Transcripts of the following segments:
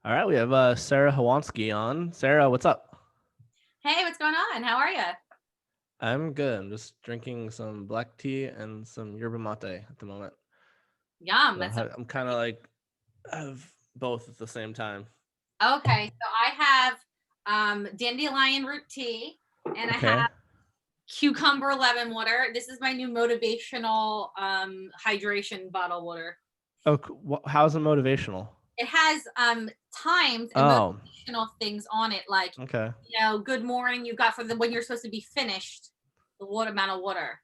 All right, we have Sara Howanski on. Sara, what's up? Hey, what's going on? How are you? I'm good. I'm just drinking some black tea and some yerba mate at the moment. Yum. So That's so I'm kind of like have both at the same time. okay. So I have dandelion root tea and I Okay. have cucumber lemon water. This is my new motivational hydration bottle water. Oh, how's it motivational? It has times and Oh, motivational things on it, like okay. good morning you got for the when you're supposed to be finished, the water amount of water.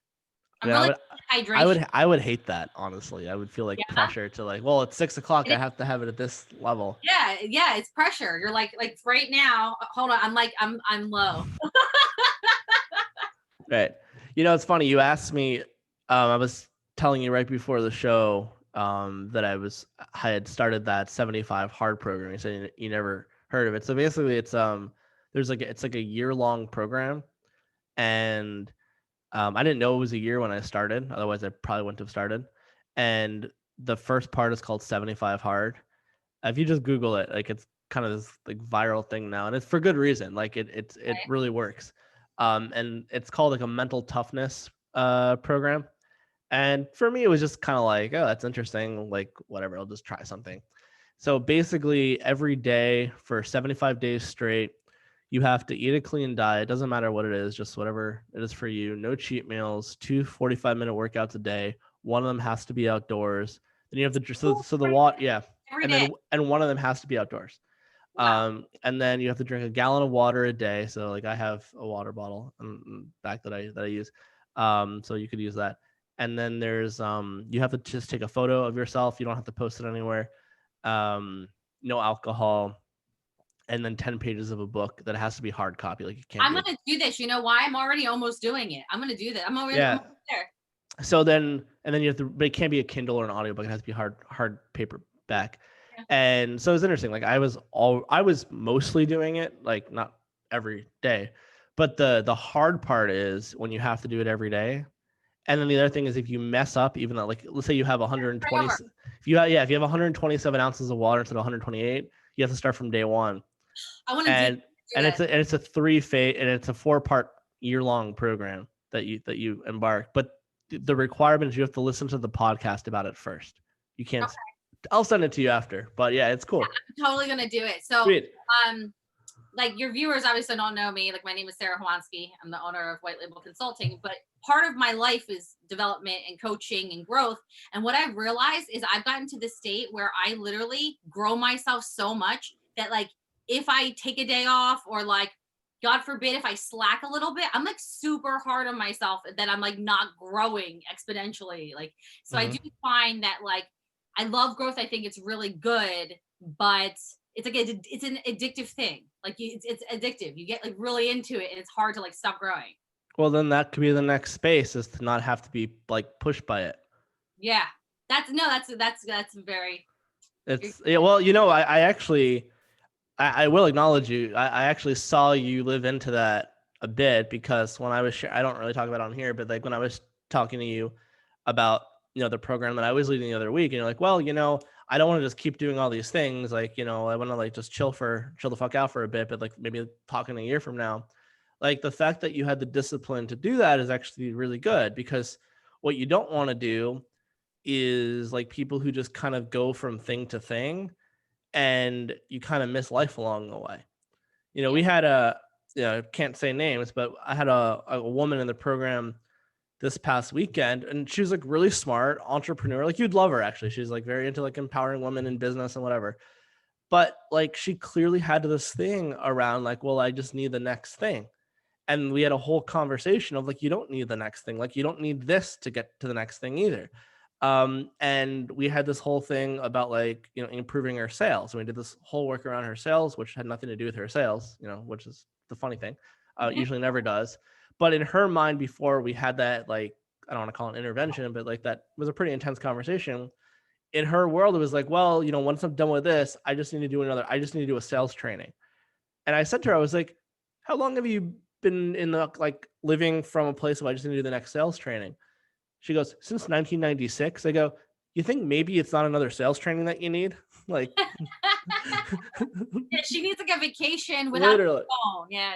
I I'm mean, really hydration. I would hate that honestly. I would feel like Yeah. pressure to like, well, it's 6 o'clock. It I have to have it at this level. yeah, it's pressure. You're like right now, hold on, I'm low. Right. It's funny. You asked me. I was telling you right before the show that I had started that 75 hard program. You said you never heard of it. So basically, it's like a year long program, and I didn't know it was a year when I started. Otherwise, I probably wouldn't have started. And the first part is called 75 hard. If you just Google it, like it's kind of this like viral thing now, and it's for good reason. Like it really works. And it's called like a mental toughness program. And for me, it was just kind of like, oh, that's interesting. Like whatever, I'll just try something. So basically, every day for 75 days straight, you have to eat a clean diet. It doesn't matter what it is, just whatever it is for you. No cheat meals, two 45-minute workouts a day. One of them has to be outdoors. Then you have the so the water, yeah, Every and day. then one of them has to be outdoors. Wow. And then you have to drink a gallon of water a day. So like I have a water bottle back that I use. So you could use that. And then there's you have to just take a photo of yourself. You don't have to post it anywhere. Um, no alcohol, and then 10 pages of a book that has to be hard copy. Like it can't I'm be a gonna do this. You know why? I'm already almost doing it. I'm gonna do that. I'm yeah. almost there. So then and then you have to, but it can't be a Kindle or an audiobook. It has to be hard paperback. Yeah. And so it's interesting. Like I was mostly doing it, like not every day. But the hard part is when you have to do it every day. And then the other thing is if you mess up, even though like let's say you have Right 120, over. if you have 127 ounces of water instead of 128, you have to start from day one. I want to And do that. it's a three phase and it's a 4 part year long program that you embark. But the requirement is you have to listen to the podcast about it first. You can't. Okay. I'll send it to you after. But yeah, it's cool. I'm totally gonna do it. So, Sweet. um, like your viewers obviously don't know me. Like my name is Sara Howanski. I'm the owner of White Label Consulting. But part of my life is development and coaching and growth. And what I've realized is I've gotten to the state where I literally grow myself so much that like if I take a day off or like God forbid if I slack a little bit, I'm like super hard on myself that I'm like not growing exponentially. Like so I Mm-hmm. do find that like I love growth. I think it's really good, but it's like it's an addictive thing. Like it's addictive. You get like really into it, and it's hard to like stop growing. Well, then that could be the next space is to not have to be like pushed by it. Yeah, that's very. It's yeah. Well, I actually I will acknowledge you. I actually saw you live into that a bit because when I was I don't really talk about it on here, but like when I was talking to you about the program that I was leading the other week, and you're like, well, I don't want to just keep doing all these things. Like, I want to like just chill the fuck out for a bit, but like maybe talking a year from now, like the fact that you had the discipline to do that is actually really good because what you don't want to do is like people who just kind of go from thing to thing and you kind of miss life along the way. Yeah. We had I can't say names, but I had a woman in the program this past weekend and she was like really smart entrepreneur. Like you'd love her actually. She's like very into like empowering women in business and whatever. But like she clearly had this thing around like, well, I just need the next thing. And we had a whole conversation of like, you don't need the next thing. Like you don't need this to get to the next thing either. And we had this whole thing about like, improving her sales. And we did this whole work around her sales, which had nothing to do with her sales, which is the funny thing. Mhm. Usually never does. But in her mind, before we had that, like, I don't want to call it an intervention, but like that was a pretty intense conversation. In her world, it was like, well, once I'm done with this, I just need to do a sales training. And I said to her, I was like, how long have you been in the like living from a place of I just need to do the next sales training? She goes, since 1996. I go, you think maybe it's not another sales training that you need? Like, Yeah, she needs like a vacation without Literally. the phone. Yeah.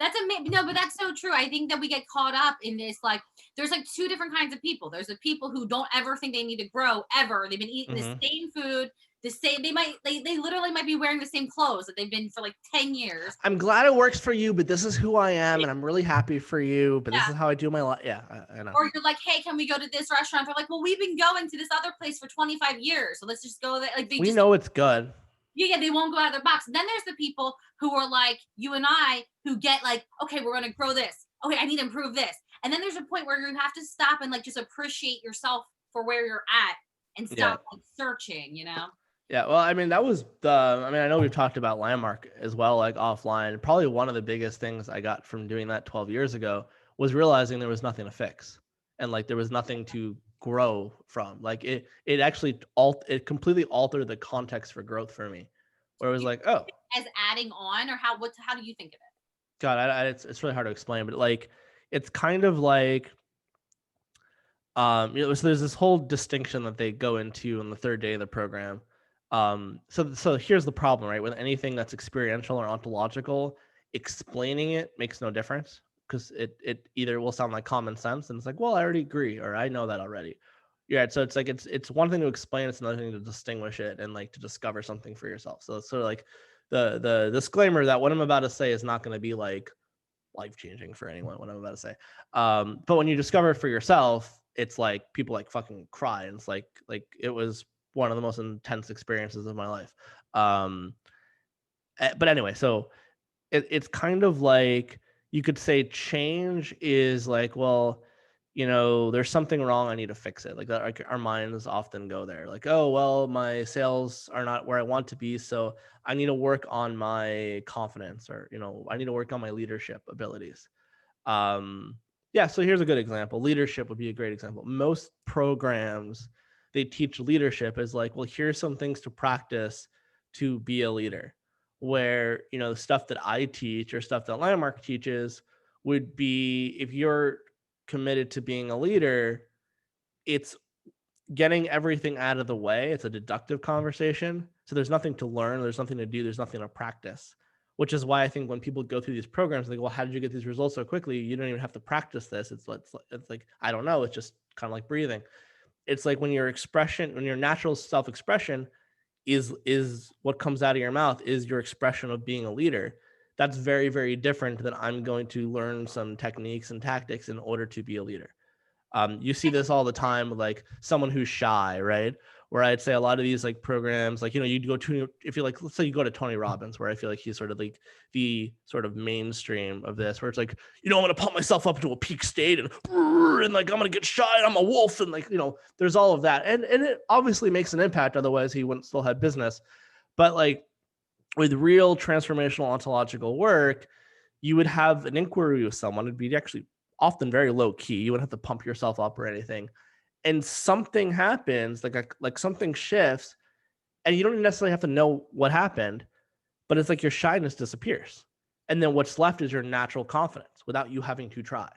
That's no, but that's so true. I think that we get caught up in this. Like, there's like two different kinds of people. There's the people who don't ever think they need to grow ever. They've been eating the same food, the same. They literally might be wearing the same clothes that they've been for like 10 years. I'm glad it works for you, but this is who I am, and I'm really happy for you. But this is how I do my life. Yeah, I know. Or you're like, hey, can we go to this restaurant? They're like, well, we've been going to this other place for 25 years, so let's just go there. Like We know it's good. Yeah, they won't go out of their box. Then there's the people who are like you and I, who get like, okay, we're gonna grow this. Okay, I need to improve this. And then there's a point where you have to stop and like just appreciate yourself for where you're at and stop like searching, you know? Yeah, well, I mean, that was I know we've talked about Landmark as well, like offline. Probably one of the biggest things I got from doing that 12 years ago was realizing there was nothing to fix, and like there was nothing to grow from. Like it actually it completely altered the context for growth for me, where it was like, oh, as adding on, or how do you think of it? God, it's really hard to explain, but like it's kind of like so there's this whole distinction that they go into on the third day of the program. So here's the problem, right? With anything that's experiential or ontological, explaining it makes no difference, because it either will sound like common sense and it's like, well, I already agree, or I know that already. Yeah, so it's like it's one thing to explain, it's another thing to distinguish it and like to discover something for yourself. So it's sort of like the disclaimer that what I'm about to say is not going to be like life-changing for anyone, what I'm about to say. But when you discover it for yourself, it's like people like fucking cry, and it's like it was one of the most intense experiences of my life. But anyway, so it's kind of like you could say change is like, well, there's something wrong, I need to fix it. Like that, like our minds often go there, like, oh well, my sales are not where I want to be, so I need to work on my confidence, or I need to work on my leadership abilities. Yeah, so here's a good example. Leadership would be a great example. Most programs, they teach leadership as like, well, here's some things to practice to be a leader. Where the stuff that I teach or stuff that Landmark teaches would be, if you're committed to being a leader, it's getting everything out of the way. It's a deductive conversation. So there's nothing to learn, there's nothing to do, there's nothing to practice. Which is why I think when people go through these programs, they go, well, how did you get these results so quickly? You don't even have to practice this. It's like, I don't know. It's just kind of like breathing. It's like when your natural self-expression is what comes out of your mouth is your expression of being a leader. That's very, very different than I'm going to learn some techniques and tactics in order to be a leader. You see this all the time with like someone who's shy, right? Where I'd say a lot of these like programs, like, you'd go to, if you like, let's say you go to Tony Robbins, where I feel like he's sort of like the sort of mainstream of this, where it's like, I'm going to pump myself up to a peak state and like, I'm going to get shy, I'm a wolf. And like, there's all of that. And it obviously makes an impact. Otherwise he wouldn't still have business. But like with real transformational ontological work, you would have an inquiry with someone. It'd be actually often very low key. You wouldn't have to pump yourself up or anything. And something happens, like something shifts, and you don't necessarily have to know what happened, but it's like your shyness disappears. And then what's left is your natural confidence without you having to try.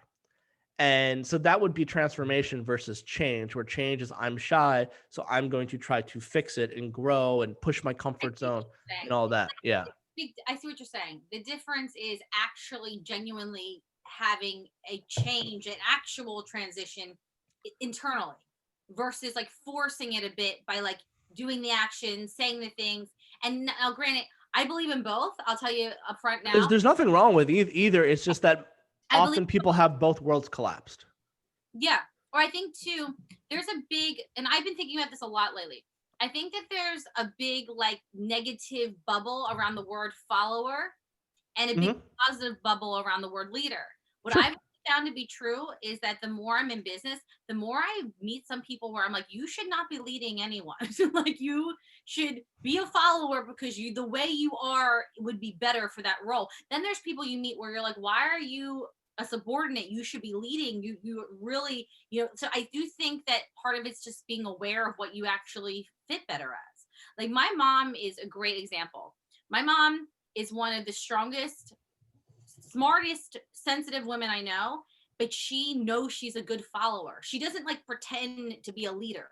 And so that would be transformation versus change, where change is I'm shy, so I'm going to try to fix it and grow and push my comfort zone and all that. Yeah. I see what you're saying. The difference is actually genuinely having a change, an actual transition internally, versus like forcing it a bit by like doing the action, saying the things. And now, granted, I believe in both. I'll tell you up front now. There's nothing wrong with either. It's just that often people have both worlds collapsed. Yeah. Or I think too, there's a big, and I've been thinking about this a lot lately. I think that there's a big like negative bubble around the word follower and a big positive bubble around the word leader. What I've found to be true is that the more I'm in business, the more I meet some people where I'm like, you should not be leading anyone. Like you should be a follower because the way you are would be better for that role. Then there's people you meet where you're like, why are you a subordinate? You should be leading. You really, so I do think that part of it's just being aware of what you actually fit better as. Like my mom is a great example. My mom is one of the strongest, smartest, sensitive women I know, but she knows she's a good follower. She doesn't like pretend to be a leader.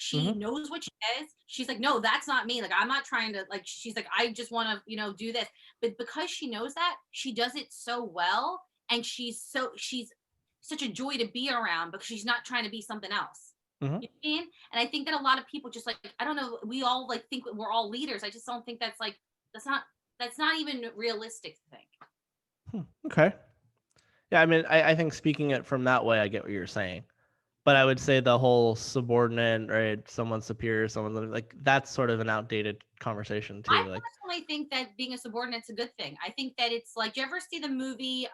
She knows what she is. She's like, no, that's not me. Like, I'm not trying to, like, she's like, I just want to, do this. But because she knows that, she does it so well. And she's such a joy to be around because she's not trying to be something else. You know what I mean? And I think that a lot of people just like, I don't know, we all like think we're all leaders. I just don't think that's like, that's not even realistic to think. Okay. Yeah, I mean, I think speaking it from that way, I get what you're saying. But I would say the whole subordinate, right? Someone's superior, someone like that's sort of an outdated conversation too. I Like, personally think that being a subordinate's a good thing. I think that it's like, you ever see the movie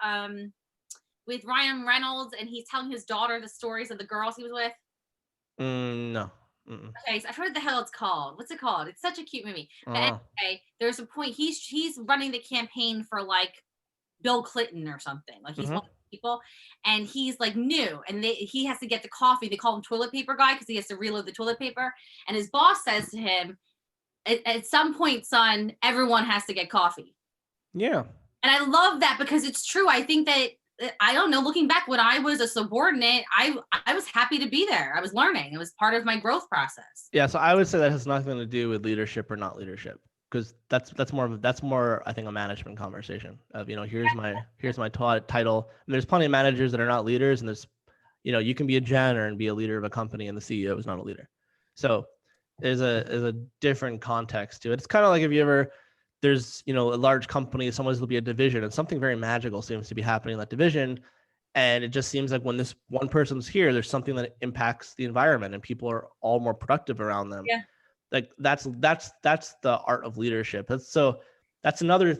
with Ryan Reynolds and he's telling his daughter the stories of the girls he was with? no. Okay, so I forgot what the hell it's called. What's it called? It's such a cute movie. But anyway, there's a point he's running the campaign for like Bill Clinton or something. Like he's one of the people, and he's like new, and he has to get the coffee. They call him toilet paper guy because he has to reload the toilet paper. And his boss says to him, at some point, son, everyone has to get coffee. Yeah. And I love that because it's true. I think that, I don't know, looking back when I was a subordinate, I was happy to be there. I was learning. It was part of my growth process. Yeah, so I would say that has nothing to do with leadership or not leadership, because that's more I think a management conversation of, here's my title. And there's plenty of managers that are not leaders, and there's, you can be a janitor and be a leader of a company, and the CEO is not a leader. So there's a different context to it. It's kind of like if there's a large company, someone's will be a division, and something very magical seems to be happening in that division. And it just seems like when this one person's here, there's something that impacts the environment and people are all more productive around them. Yeah. Like that's the art of leadership. That's another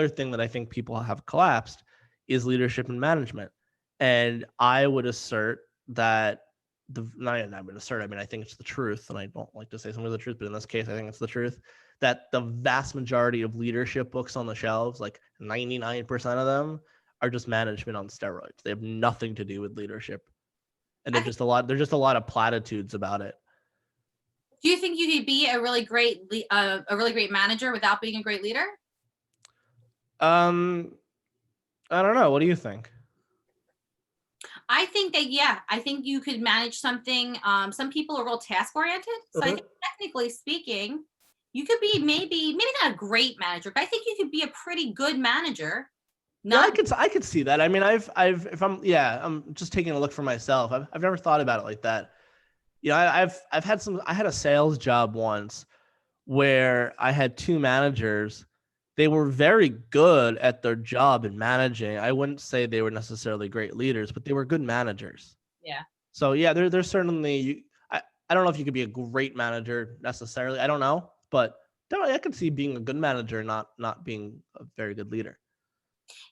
thing that I think people have collapsed is leadership and management. And I would assert that I mean, I think it's the truth, and I don't like to say something the truth, but in this case, I think it's the truth, that the vast majority of leadership books on the shelves, like 99% of them, are just management on steroids. They have nothing to do with leadership, and there's just a lot of platitudes about it. Do you think you could be a really great manager without being a great leader? I don't know. What do you think? I think that, yeah, I think you could manage something. Some people are real task oriented. So I think technically speaking, you could be maybe not a great manager, but I think you could be a pretty good manager. Yeah, I could see that. I mean, I'm just taking a look for myself. I've never thought about it like that. I had a sales job once where I had two managers. They were very good at their job in managing. I wouldn't say they were necessarily great leaders, but they were good managers. Yeah. So yeah, there's certainly, I don't know if you could be a great manager necessarily. I don't know, but definitely I could see being a good manager, not being a very good leader.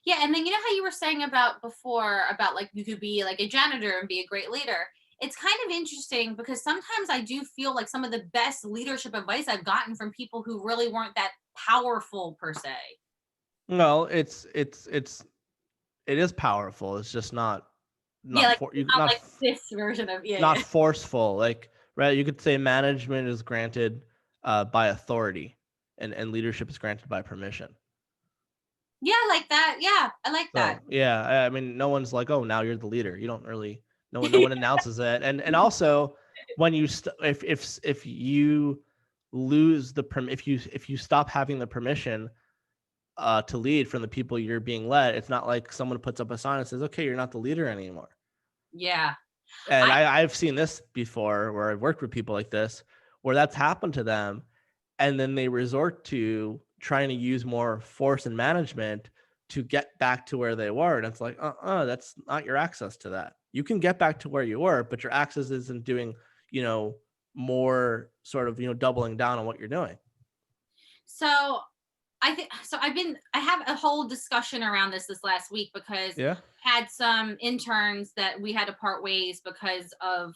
Yeah, and then how you were saying about before about like you could be like a janitor and be a great leader. It's kind of interesting because sometimes I do feel like some of the best leadership advice I've gotten from people who really weren't that powerful per se. No, it is powerful. It's just not like this version of not forceful. Like, right, you could say management is granted by authority, and leadership is granted by permission. Yeah, I like that. Yeah, I like that. Yeah, I mean, no one's like, oh, now you're the leader. You don't really. No one announces that. And also, when you if you lose if you stop having the permission to lead from the people you're being led, it's not like someone puts up a sign and says, okay, you're not the leader anymore. Yeah. And I've seen this before where I've worked with people like this, where that's happened to them. And then they resort to trying to use more force and management to get back to where they were. And it's like, that's not your access to that. You can get back to where you were, but your access isn't doing, more sort of, doubling down on what you're doing. So I have a whole discussion around this last week because I had some interns that we had to part ways because of,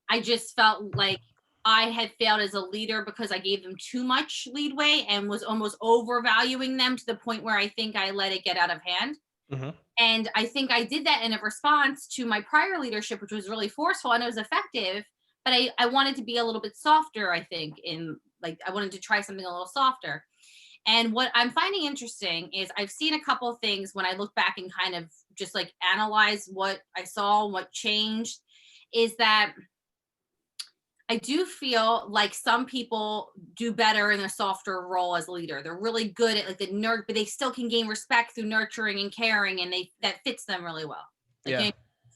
I just felt like I had failed as a leader because I gave them too much leadway and was almost overvaluing them to the point where I think I let it get out of hand. Mm-hmm. And I think I did that in a response to my prior leadership, which was really forceful and it was effective, but I wanted to be a little bit softer, I think, I wanted to try something a little softer. And what I'm finding interesting is I've seen a couple of things when I look back and kind of just like analyze what I saw, what changed, is that I do feel like some people do better in a softer role as a leader. They're really good at like the nerd, but they still can gain respect through nurturing and caring, and that fits them really well. Like, Yeah.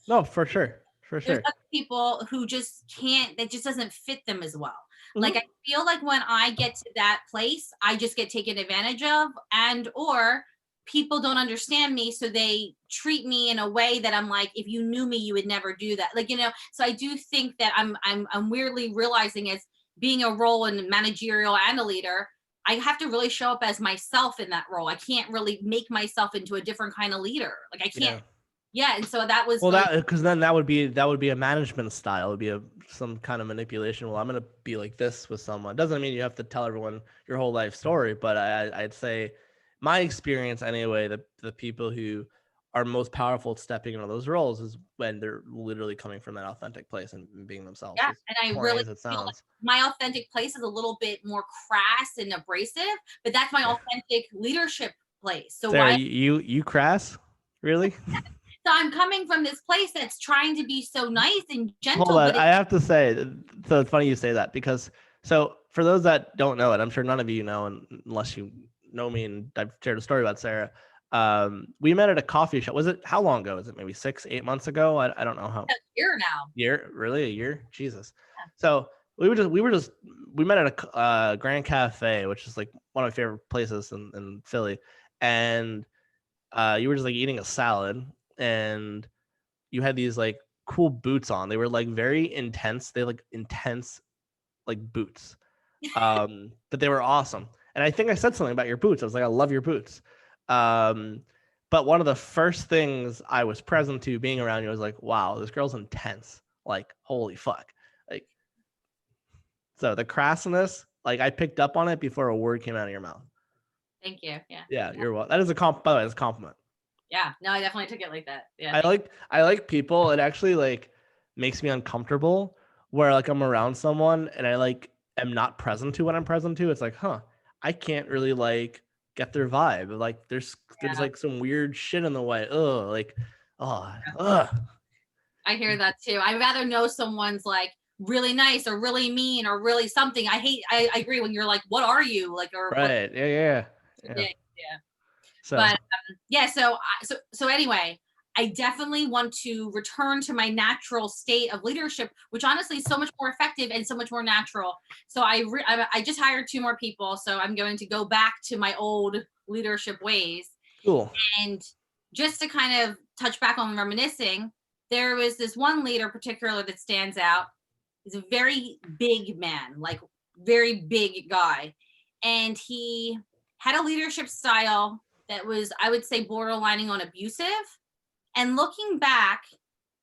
No, for sure. For there's sure. other people who just can't, that just doesn't fit them as well. Like, Mhm. I feel like when I get to that place, I just get taken advantage of, and or people don't understand me, so they treat me in a way that I'm like, if you knew me, you would never do that. Like, so I do think that I'm weirdly realizing, as being a role in managerial and a leader, I have to really show up as myself in that role. I can't really make myself into a different kind of leader. Like, I can't. Yeah. Yeah, and so that was Well, really, because then that would be a management style. It would be some kind of manipulation. Well, I'm gonna be like this with someone. Doesn't mean you have to tell everyone your whole life story, but I'd say my experience anyway. The people who are most powerful at stepping into those roles is when they're literally coming from that authentic place and being themselves. yeah, As and I corny really as it feel like sounds. my authentic place is a little bit more crass and abrasive, but that's my Yeah. authentic leadership place. So Sarah, why? you crass? Really? So I'm coming from this place that's trying to be so nice and Hold gentle, on, but I have to say, so it's funny you say that because so for those that don't know it, I'm sure none of you know, unless you know me and I've shared a story about Sarah. We met at a coffee shop. Was it how long ago? Is it maybe 6, 8 months ago? I don't know how. it's here now. Year? Really? A year? Jesus. So we met at a Grand Cafe, which is like one of my favorite places in Philly, and you were just like eating a salad and you had these like cool boots on. They were like very intense. They like intense like boots. But they were awesome. And I think I said something about your boots. I was like, I love your boots. Um, but one of the first things I was present to being around you was like, wow, this girl's intense. Like, holy fuck. Like, so the crassness, like I picked up on it before a word came out of your mouth. Thank you. Yeah. Yeah, you're welcome. That is a by the way, that's a compliment. Yeah. No, I definitely took it like that. Yeah. I like people. It actually like makes me uncomfortable where like I'm around someone and I like am not present to what I'm present to. It's like, huh, I can't really like get their vibe. Like there's Yeah. like some weird shit in the way. Ugh, like ugh. I hear that too. I'd rather know someone's like really nice or really mean or really something. I agree when you're like, what are you? Like, or what? Right. Yeah. Yeah. Yeah. So But yeah, so anyway, I definitely want to return to my natural state of leadership, which honestly is so much more effective and so much more natural. So I just hired 2 more people, so I'm going to go back to my old leadership ways. cool. And just to kind of touch back on reminiscing, there was this one leader particularly that stands out. He's a very big man, like very big guy, and he had a leadership style that was, I would say, borderlining on abusive. And looking back,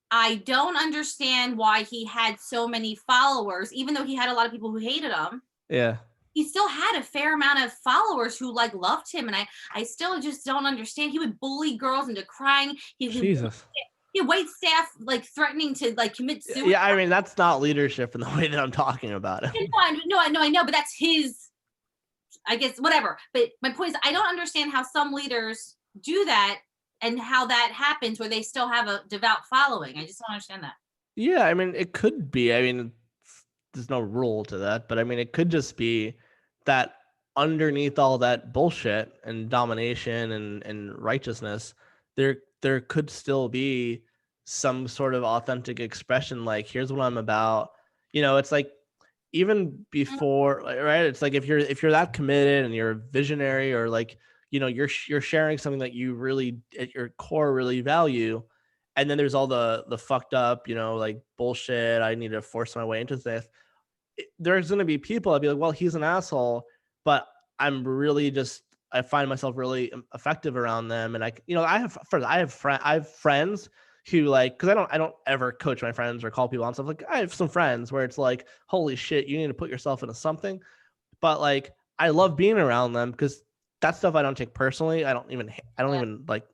I don't understand why he had so many followers, even though he had a lot of people who hated him. Yeah. He still had a fair amount of followers who like loved him, and I still just don't understand. He would bully girls into crying. Jesus. He wait staff like threatening to like commit suicide. Yeah, I mean that's not leadership in the way that I'm talking about it. I know, but that's his, I guess, whatever. But my point is, I don't understand how some leaders do that and how that happens where they still have a devout following. I just don't understand that. Yeah, I mean, it could be. I mean, there's no rule to that, but I mean, it could just be that underneath all that bullshit and domination and righteousness, there could still be some sort of authentic expression. Like, here's what I'm about. It's like even before, right? It's like if you're that committed and you're a visionary or like you're sharing something that you really at your core really value, and then there's all the fucked up like bullshit. I need to force my way into this. There's going to be people I'd be like, well, he's an asshole, but I'm really just I find myself really effective around them, and I have friends who like because I don't ever coach my friends or call people on stuff. Like I have some friends where it's like, holy shit, you need to put yourself into something, but like I love being around them because that stuff I don't take personally. I don't even like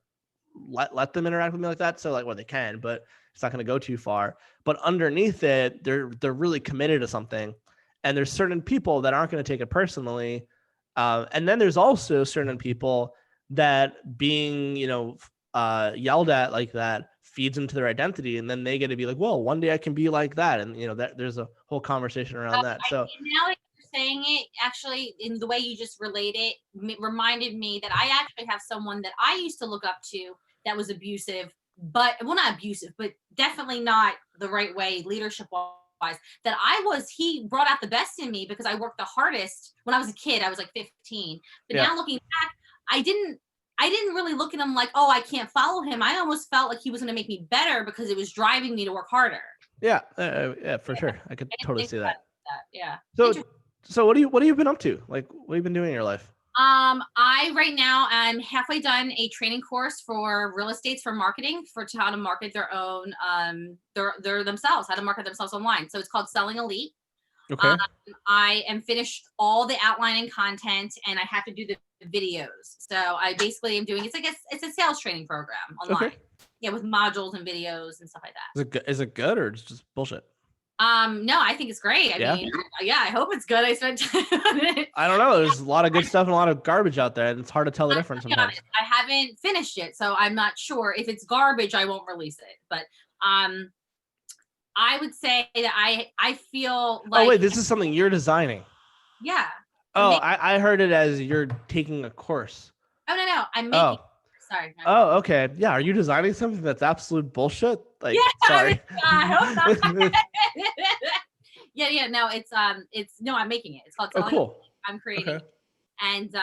let them interact with me like that. So like, well, they can, but it's not going to go too far. But underneath it, they're really committed to something, and there's certain people that aren't going to take it personally, and then there's also certain people that being yelled at like that feeds into their identity, and then they get to be like, well, one day I can be like that. And, that there's a whole conversation around that. So now that you're saying it, actually, in the way you just relate it, reminded me that I actually have someone that I used to look up to that was abusive, but not abusive, but definitely not the right way, leadership wise, he brought out the best in me because I worked the hardest when I was a kid. I was like 15, but now looking back, I didn't really look at him like, oh, I can't follow him. I almost felt like he was going to make me better because it was driving me to work harder. Yeah, for sure. I could totally see that. Yeah. So what have you been up to? Like, what have you been doing in your life? I right now I'm halfway done a training course for real estates for marketing for how to market their own their themselves, how to market themselves online. So it's called Selling Elite. Okay. I am finished all the outlining content and I have to do the videos. So I basically am doing it's a sales training program online. Okay. Yeah, with modules and videos and stuff like that. Is it good or it's just bullshit? No, I think it's great. I mean, I hope it's good. I spent time on it. I don't know. There's a lot of good stuff and a lot of garbage out there, and it's hard to tell the difference sometimes. I haven't finished it, so I'm not sure. If it's garbage, I won't release it. But I would say that I feel like. Oh wait, this is something you're designing. Yeah. Oh, I heard it as you're taking a course. Oh no, I'm making. Oh. Sorry. Oh, okay. Yeah. Are you designing something that's absolute bullshit? Like, yeah, sorry. I hope not. Yeah. No, I'm making it. It's called. Oh, cool. I'm creating it. And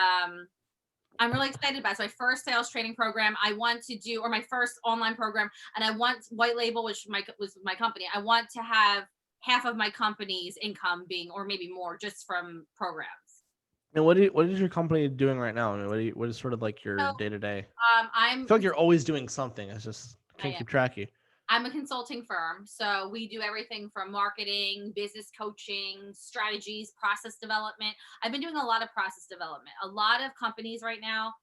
I'm really excited about it. It's my first sales training program. I want to do, or my first online program, and I want white label, which was my company. I want to have half of my company's income being, or maybe more, just from programs. And what is your company doing right now? I mean, what is sort of like your day to day? I feel like you're always doing something. I just can't keep track of you. I'm a consulting firm, so we do everything from marketing, business coaching, strategies, process development. I've been doing a lot of process development. A lot of companies right now,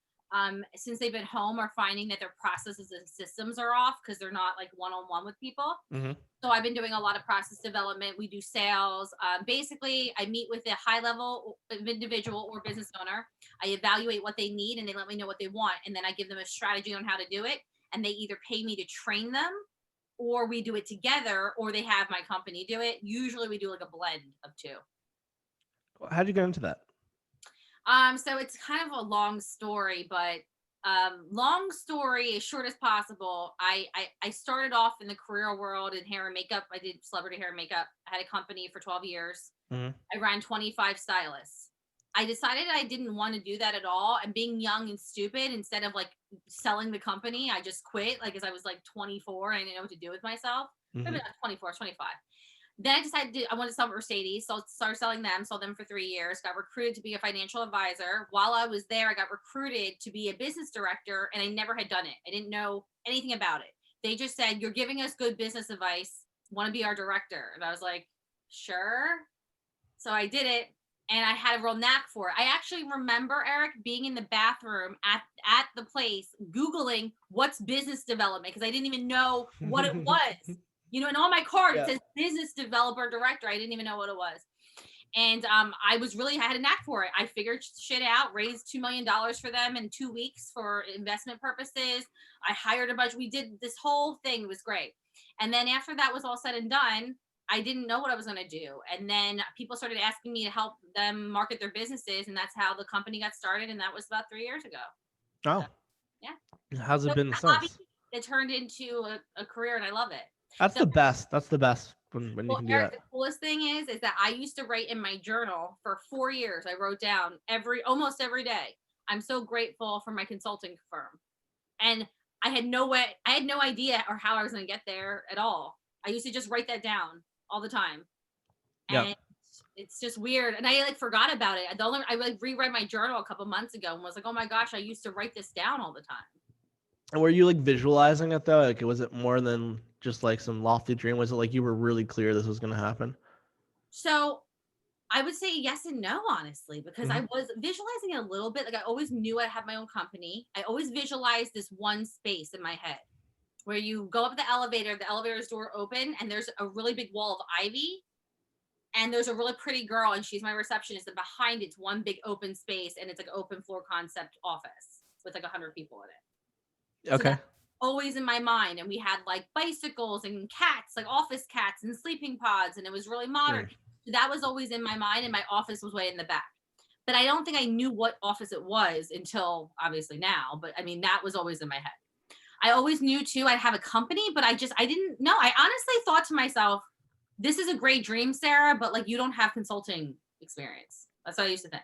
since they've been home, are finding that their processes and systems are off because they're not like one-on-one with people. Mm-hmm. So I've been doing a lot of process development. We do sales. Basically, I meet with a high-level individual or business owner. I evaluate what they need, and they let me know what they want, and then I give them a strategy on how to do it. And they either pay me to train them, or we do it together, or they have my company do it. Usually we do like a blend of two. How'd you get into that? So it's kind of a long story, but long story as short as possible. I started off in the career world in hair and makeup. I did celebrity hair and makeup. I had a company for 12 years. Mm-hmm. I ran 25 stylists. I decided I didn't want to do that at all. And being young and stupid, instead of like selling the company, I just quit. Like, as I was like 24 and I didn't know what to do with myself. Mm-hmm. Maybe not 24, 25. Then I decided I wanted to sell Mercedes. So I started selling them, sold them for 3 years, got recruited to be a financial advisor. While I was there, I got recruited to be a business director, and I never had done it. I didn't know anything about it. They just said, you're giving us good business advice. Want to be our director? And I was like, sure. So I did it. And I had a real knack for it. I actually remember, Eric, being in the bathroom at the place, Googling what's business development, because I didn't even know what it was. And on my card, it says business developer director. I didn't even know what it was. And I had a knack for it. I figured shit out, raised $2 million for them in 2 weeks for investment purposes. I hired a bunch. We did this whole thing. It was great. And then after that was all said and done, I didn't know what I was going to do. And then people started asking me to help them market their businesses. And that's how the company got started. And that was about 3 years ago. Oh, so, yeah. How's it been since? It turned into a career, and I love it. That's the best. That's the best when you can do that. The coolest thing is that I used to write in my journal for 4 years. I wrote down almost every day. I'm so grateful for my consulting firm. And I had no idea or how I was going to get there at all. I used to just write that down all the time. And it's just weird. And I forgot about it. I rewrite my journal a couple months ago and was like, oh my gosh, I used to write this down all the time. And were you visualizing it though? Was it more than just some lofty dream? Was it you were really clear this was going to happen? So I would say yes and no, honestly, because I was visualizing it a little bit. I always knew I'd have my own company. I always visualized this one space in my head where you go up the elevator's door open, and there's a really big wall of ivy, and there's a really pretty girl, and she's my receptionist, and behind it's one big open space, and it's open floor concept office with 100 people in it. Okay. So always in my mind. And we had like bicycles and cats, like office cats and sleeping pods, and it was really modern. So that was always in my mind, and my office was way in the back. But I don't think I knew what office it was until obviously now. But I mean, that was always in my head. I always knew too I'd have a company, but I didn't know. I honestly thought to myself, this is a great dream, Sarah, but like you don't have consulting experience. That's what I used to think.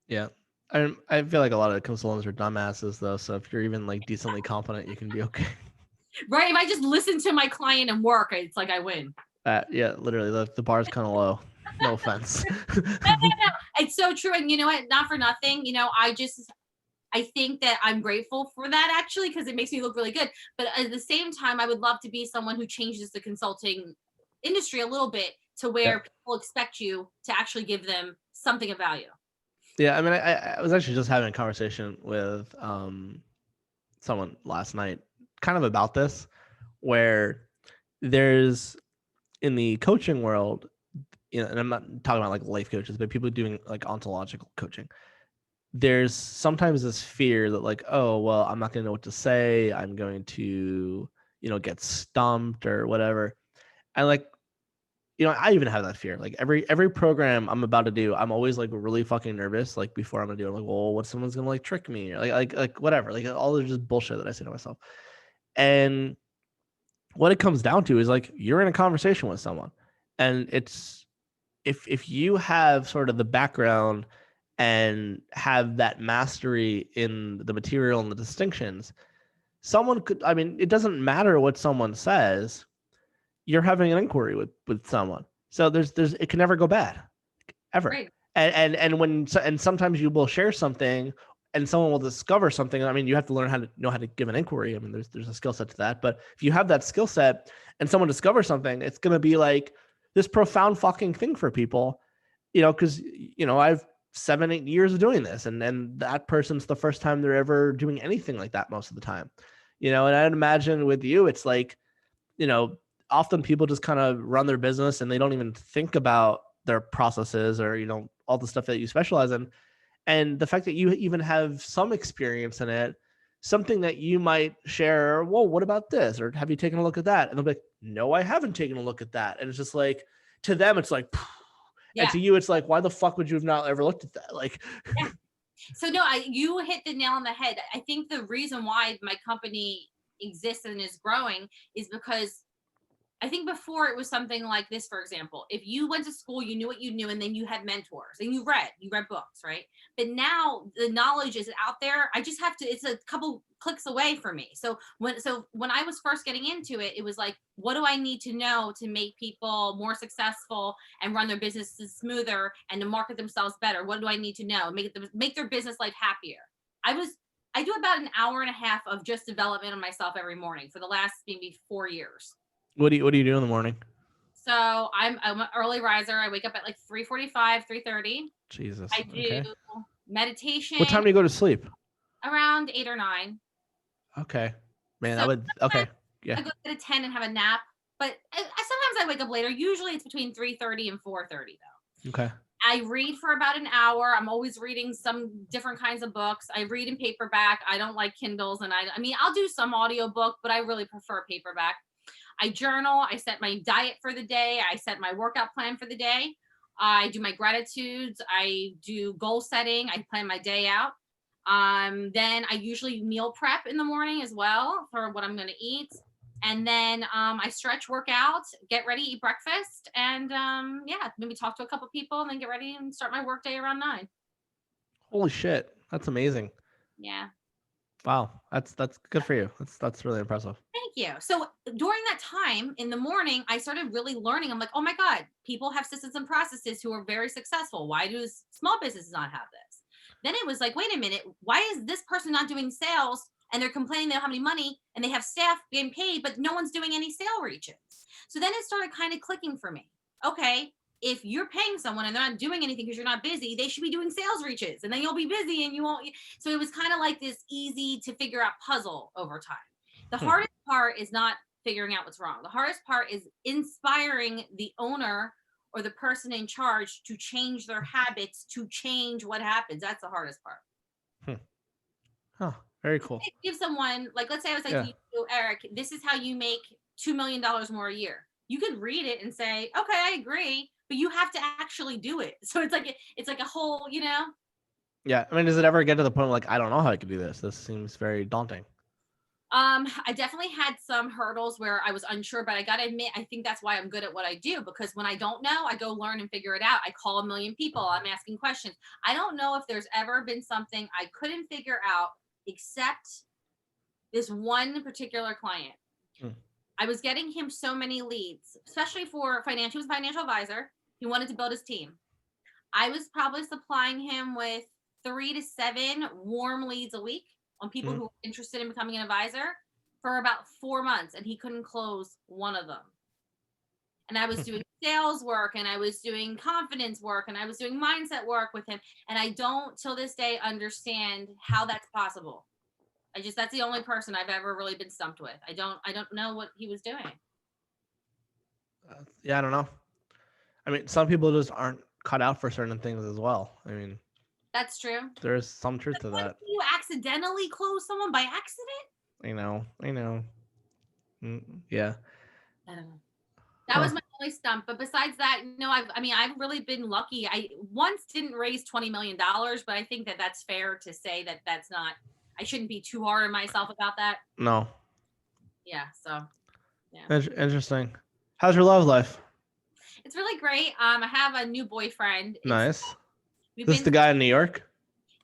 Yeah. I feel like a lot of consultants are dumbasses though. So if you're even like decently competent, you can be okay. Right. If I just listen to my client and work, it's like I win. Yeah, literally the bar's kind of low. No offense. No. It's so true. And you know what? Not for nothing. I think that I'm grateful for that actually, because it makes me look really good. But at the same time, I would love to be someone who changes the consulting industry a little bit to where people expect you to actually give them something of value. Yeah, I mean, I was actually just having a conversation with someone last night, kind of about this, where there's in the coaching world, and I'm not talking about like life coaches, but people doing like ontological coaching. There's sometimes this fear that like, oh, well, I'm not going to know what to say. I'm going to, get stumped or whatever. And like, I even have that fear. Like every program I'm about to do, I'm always like really fucking nervous. Like before I'm gonna do it, I'm like, well, what someone's gonna like trick me or like whatever. Like all the just bullshit that I say to myself. And what it comes down to is like you're in a conversation with someone, and it's if you have sort of the background and have that mastery in the material and the distinctions, someone could. I mean, it doesn't matter what someone says. You're having an inquiry with someone, so there's it can never go bad, ever. Right. And sometimes you will share something and someone will discover something. I mean, you have to learn how to know how to give an inquiry. I mean, there's a skill set to that. But if you have that skill set and someone discovers something, it's going to be like this profound fucking thing for people, because, I've 7-8 years of doing this, and that person's the first time they're ever doing anything like that most of the time, and I'd imagine with you, it's like, often people just kind of run their business and they don't even think about their processes or, all the stuff that you specialize in. And the fact that you even have some experience in it, something that you might share, well, what about this? Or have you taken a look at that? And they'll be like, no, I haven't taken a look at that. And it's just like, to them, it's like, and to you, it's like, why the fuck would you have not ever looked at that? Like, yeah. So no, you hit the nail on the head. I think the reason why my company exists and is growing is because I think before it was something like this, for example, if you went to school, you knew what you knew, and then you had mentors and you read books, right? But now the knowledge is out there. I just have to, it's a couple clicks away for me. So when I was first getting into it, it was like, what do I need to know to make people more successful and run their businesses smoother and to market themselves better? What do I need to know? Make their business life happier. I do about an hour and a half of just development on myself every morning for the last maybe 4 years. what do you do in the morning? So I'm an early riser. I wake up at like 3:45, 3:30. Jesus. I do Okay. meditation What time do you go to sleep? around 8 or 9. Okay. Man, So okay. Yeah. I go to bed at 10 and have a nap. But sometimes I wake up later. Usually it's between 3:30 and 4:30 though. Okay. I read for about an hour. I'm always reading some different kinds of books. I read in paperback. I don't like Kindles, and I mean, I'll do some audiobook, but I really prefer paperback. I journal. I set my diet for the day. I set my workout plan for the day. I do my gratitudes. I do goal setting. I plan my day out. Then I usually meal prep in the morning as well for what I'm going to eat. And then I stretch, work out, get ready, eat breakfast, and maybe talk to a couple people, and then get ready and start my work day around 9. Holy shit. That's amazing. Yeah. Wow. That's good for you. That's really impressive. Thank you. So during that time in the morning, I started really learning. I'm like, oh my God, people have systems and processes who are very successful. Why do small businesses not have this? Then it was like, wait a minute, why is this person not doing sales and they're complaining they don't have any money and they have staff getting paid, but no one's doing any sale reaches? So then it started kind of clicking for me. Okay, if you're paying someone and they're not doing anything because you're not busy, they should be doing sales reaches and then you'll be busy and you won't. So it was kind of like this easy to figure out puzzle over time. The hardest part is not figuring out what's wrong. The hardest part is inspiring the owner or the person in charge to change their habits, to change what happens. That's the hardest part. Huh. Very cool. Give someone, like, let's say I was like, Yeah. Eric, this is how you make $2 million more a year. You could read it and say, okay, I agree, but you have to actually do it. So it's like a whole, Yeah. I mean, does it ever get to the point where, like, I don't know how I could do this? This seems very daunting. I definitely had some hurdles where I was unsure, but I got to admit, I think that's why I'm good at what I do, because when I don't know, I go learn and figure it out. I call a million people, I'm asking questions. I don't know if there's ever been something I couldn't figure out except this one particular client. Hmm. I was getting him so many leads, especially for financial. He was a financial advisor. He wanted to build his team. I was probably supplying him with 3 to 7 warm leads a week on people who were interested in becoming an advisor for about 4 months, and he couldn't close one of them. And I was doing sales work, and I was doing confidence work, and I was doing mindset work with him. And I don't till this day understand how that's possible. That's the only person I've ever really been stumped with. I don't know what he was doing. Yeah, I don't know. I mean, some people just aren't cut out for certain things as well. I mean, that's true. There is some truth to that. You accidentally close someone by accident? I know. Yeah. I don't know. That was my only stump. But besides that, I've really been lucky. I once didn't raise $20 million, but I think that that's fair to say that that's not, I shouldn't be too hard on myself about that. No. Yeah. So, yeah. Interesting. How's your love life? It's really great. I have a new boyfriend. Nice. This is the guy in New York?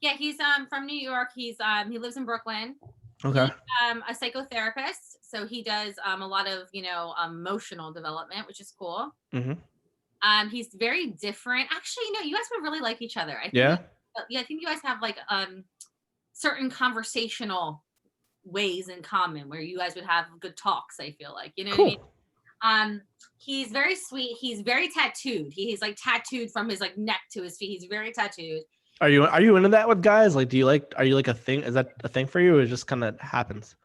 Yeah, he's from New York. He lives in Brooklyn. Okay. He's a psychotherapist, so he does a lot of emotional development, which is cool. Mm-hmm. He's very different. Actually, you guys would really like each other. I think I think you guys have like certain conversational ways in common where you guys would have good talks. I feel like cool. What I mean? He's very sweet. He's very tattooed. He's like tattooed from his like neck to his feet. He's very tattooed. Are you into that with guys? Like, are you like a thing? Is that a thing for you, or it just kind of happens?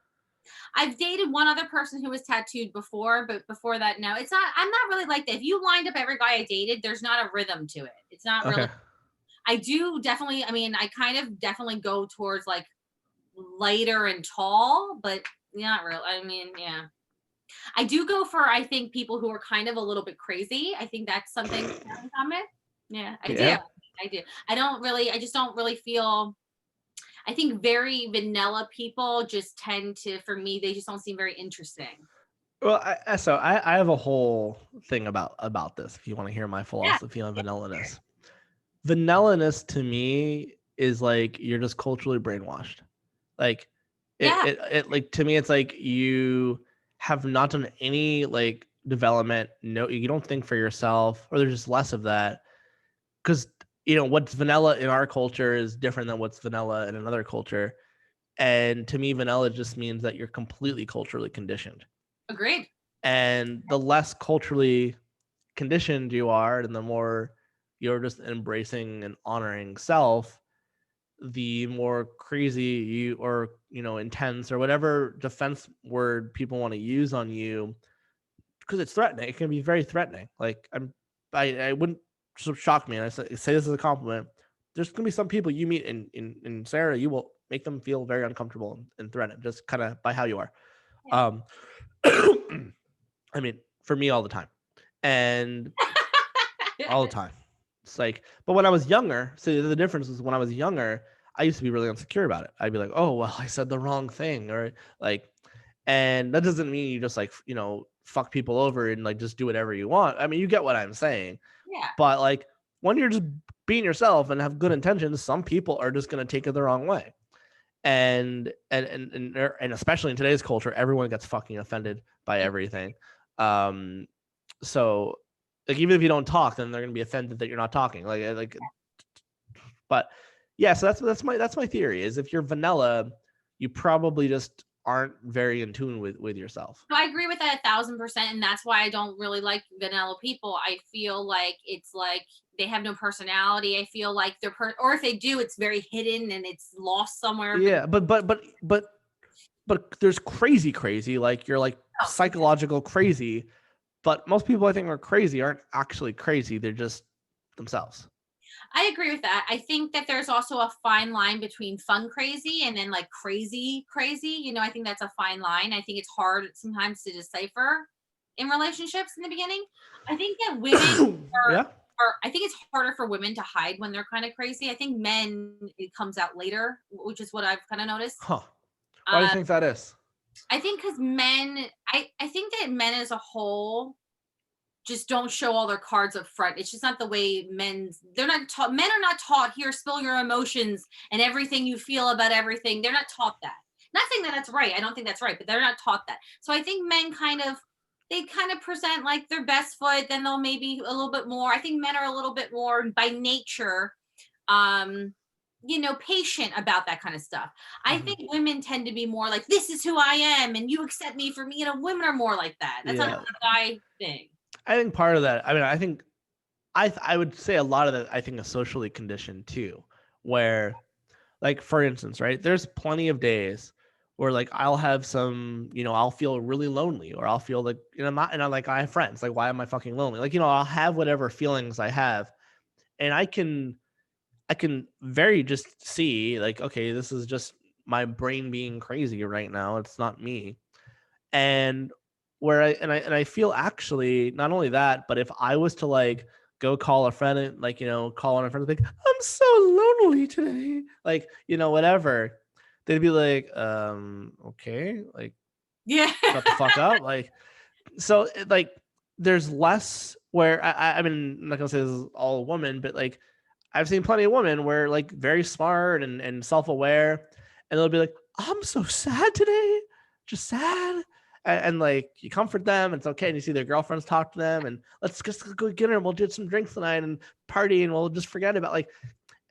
I've dated one other person who was tattooed before, but before that, no. It's not. I'm not really like that. If you lined up every guy I dated, there's not a rhythm to it. It's not really. I do definitely. I mean, I kind of definitely go towards like lighter and tall, but not real. I mean, yeah. I do go for, I think, people who are kind of a little bit crazy. I think that's something in common. Yeah, I do. I just don't really feel, I think very vanilla people just tend to, for me, they just don't seem very interesting. Well, I have a whole thing about this. If you want to hear my philosophy on vanilla-ness. Vanilla-ness to me is like, you're just culturally brainwashed. Like, it like, to me, it's like you have not done any like development. No, you don't think for yourself, or there's just less of that. Because what's vanilla in our culture is different than what's vanilla in another culture. And to me, vanilla just means that you're completely culturally conditioned. Agreed. And the less culturally conditioned you are, and the more you're just embracing and honoring self, the more crazy you, or intense, or whatever defense word people want to use on you, because it's threatening. It can be very threatening. Like, I wouldn't shock me, and I say this as a compliment. There's gonna be some people you meet in Sara, you will make them feel very uncomfortable and threatened, just kind of by how you are. I mean, for me, all the time, and all the time. It's like, but when I was younger, so the difference is, when I was younger, I used to be really insecure about it. I'd be like, oh, well, I said the wrong thing, or like, and that doesn't mean you just like, fuck people over and like just do whatever you want. I mean, you get what I'm saying. Yeah. But like, when you're just being yourself and have good intentions, some people are just going to take it the wrong way. And especially in today's culture, everyone gets fucking offended by everything. So like, even if you don't talk, then they're going to be offended that you're not talking. But yeah, so that's my theory, is if you're vanilla, you probably just aren't very in tune with yourself. I agree with that 1,000%, and that's why I don't really like vanilla people. I feel like it's like they have no personality. I feel like or if they do, it's very hidden and it's lost somewhere. Yeah, but there's crazy, like you're like psychological crazy, but most people I think are crazy aren't actually crazy. They're just themselves. I agree with that. I think that there's also a fine line between fun crazy and then like crazy crazy. I think that's a fine line. I think it's hard sometimes to decipher in relationships in the beginning. I think that women are Yeah. I think it's harder for women to hide when they're kind of crazy. I think men, it comes out later, which is what I've kind of noticed. Huh. Why do you Uh, think that is? I think because men, I think that men as a whole just don't show all their cards up front. It's just not the way they're not taught. Men are not taught, here, spill your emotions and everything you feel about everything. They're not taught that. Not saying that that's right. I don't think that's right, but they're not taught that. So I think men they kind of present like their best foot, then they'll maybe a little bit more. I think men are a little bit more by nature, um, patient about that kind of stuff. I Mhm. think women tend to be more like, this is who I am and you accept me for me. Women are more like that. That's not Yeah. a guy thing. I think part of that, I mean, I think I would say a lot of that I think is socially conditioned too, where like for instance, right? There's plenty of days where like I'll have some, I'll feel really lonely or I'll feel like, I'm not, and I'm like, I have friends. Like, why am I fucking lonely? Like, I'll have whatever feelings I have, and I can very just see like, okay, this is just my brain being crazy right now. It's not me. And I feel actually not only that, but if I was to like go call a friend and like, call on a friend like, I'm so lonely today, like, whatever, they'd be like, okay, like Yeah. shut the fuck up. Like, so like there's less where I mean, I'm not gonna say this is all a woman, but like I've seen plenty of women where like very smart and self-aware, and they'll be like, I'm so sad today, just sad. And like you comfort them, and it's okay. And you see their girlfriends talk to them, and let's just go get dinner. We'll do some drinks tonight and party, and we'll just forget about like.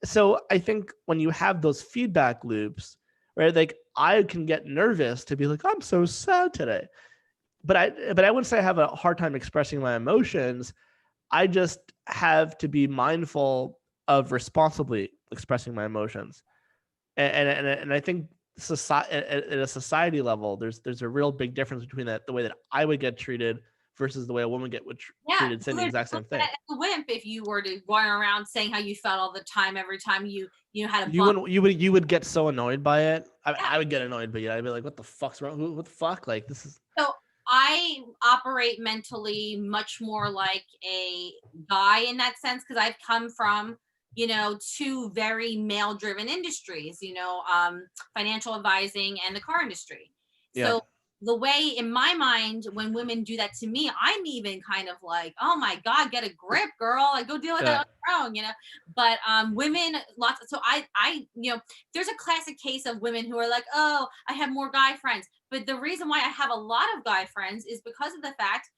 So I think when you have those feedback loops, right? Like I can get nervous to be like, I'm so sad today, but I wouldn't say I have a hard time expressing my emotions. I just have to be mindful of responsibly expressing my emotions, and I think society at a society level, there's a real big difference between the way that I would get treated versus the way a woman Yeah. treated, saying You the would exact look same thing. at a wimp if you were to go around saying how you felt all the time every time you had a You bump. wouldn't you would get so annoyed by it. Yeah. I would get annoyed by it. I'd be like, what the fuck's wrong? What the fuck? Like this is So I operate mentally much more like a guy in that sense because I've come from, two very male driven industries, financial advising and the car industry. yeah So the way in my mind, when women do that to me, I'm even kind of like, oh my God, get a grip, girl. Like go deal with yeah that on your own. But women, so there's a classic case of women who are like, oh, I have more guy friends. But the reason why I have a lot of guy friends is because of the fact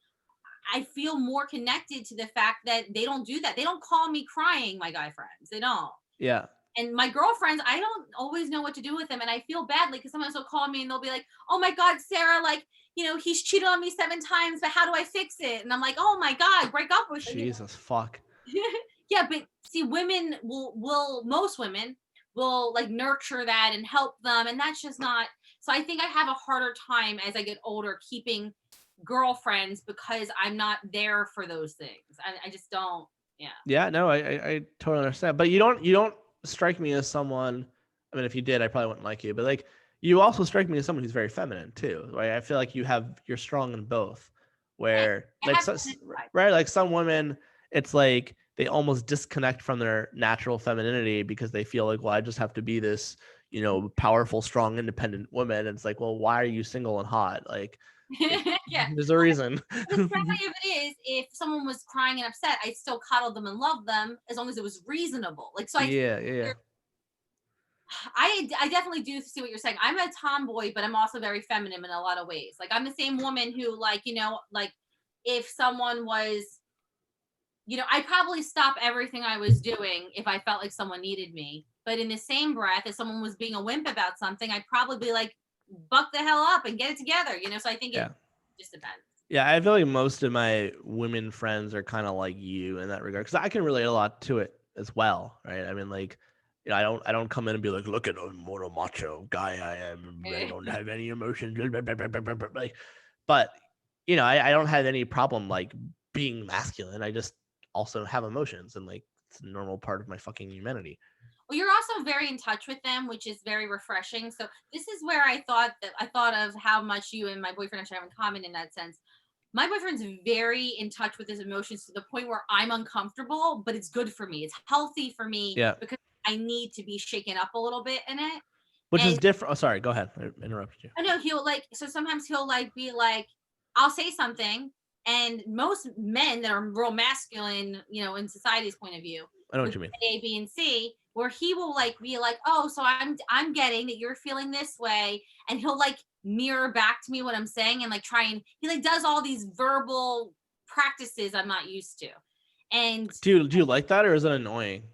I feel more connected to the fact that they don't do that. They don't call me crying, my guy friends. They don't. yeah. And my girlfriends, I don't always know what to do with them. And I feel badly because sometimes they'll call me and they'll be like, oh my God, Sarah, like, he's cheated on me 7 times, but how do I fix it? And I'm like, oh my God, break up with him. Jesus fuck. Yeah, but see, women most women will like nurture that and help them, and that's just not. So I think I have a harder time as I get older keeping girlfriends because I'm not there for those things. I just don't. Yeah. Yeah, no, I totally understand. But you don't strike me as someone. I mean, if you did, I probably wouldn't like you. But like, you also strike me as someone who's very feminine too. Right? I feel like you're strong in both. Yeah, Where I like have so, feminine side. right, like some women, it's like they almost disconnect from their natural femininity because they feel like, well, I just have to be this, powerful, strong, independent woman. And it's like, well, why are you single and hot? Like, Yeah. there's a reason. The reality of it is, if someone was crying and upset, I'd still cuddle them and love them as long as it was reasonable. Like, so Yeah, yeah, I definitely do see what you're saying. I'm a tomboy, but I'm also very feminine in a lot of ways. Like I'm the same woman who, like, like if someone was, I'd probably stop everything I was doing if I felt like someone needed me. But in the same breath, if someone was being a wimp about something, I'd probably be like, buck the hell up and get it together, So I think it yeah. just depends. Yeah, I feel like most of my women friends are kind of like you in that regard because I can relate a lot to it as well, right? I mean, like, I don't come in and be like, look at what a macho guy I am. I don't have any emotions, like, but I don't have any problem like being masculine. I just also have emotions, and like it's a normal part of my fucking humanity. Well, you're also very in touch with them, which is very refreshing. So this is where I thought of how much you and my boyfriend actually have in common in that sense. My boyfriend's very in touch with his emotions to the point where I'm uncomfortable, but it's good for me. It's healthy for me Yeah. because I need to be shaken up a little bit in it. Which is And different. Oh, sorry. Go ahead. I interrupted you. I know he'll like, so sometimes he'll like be like, I'll say something, and most men that are real masculine, in society's point of view, I know would what you mean. say A, B, and C, where he will like be like, oh, so I'm getting that you're feeling this way, and he'll like mirror back to me what I'm saying and like try and he like does all these verbal practices I'm not used to. And Do you like that, or is it annoying?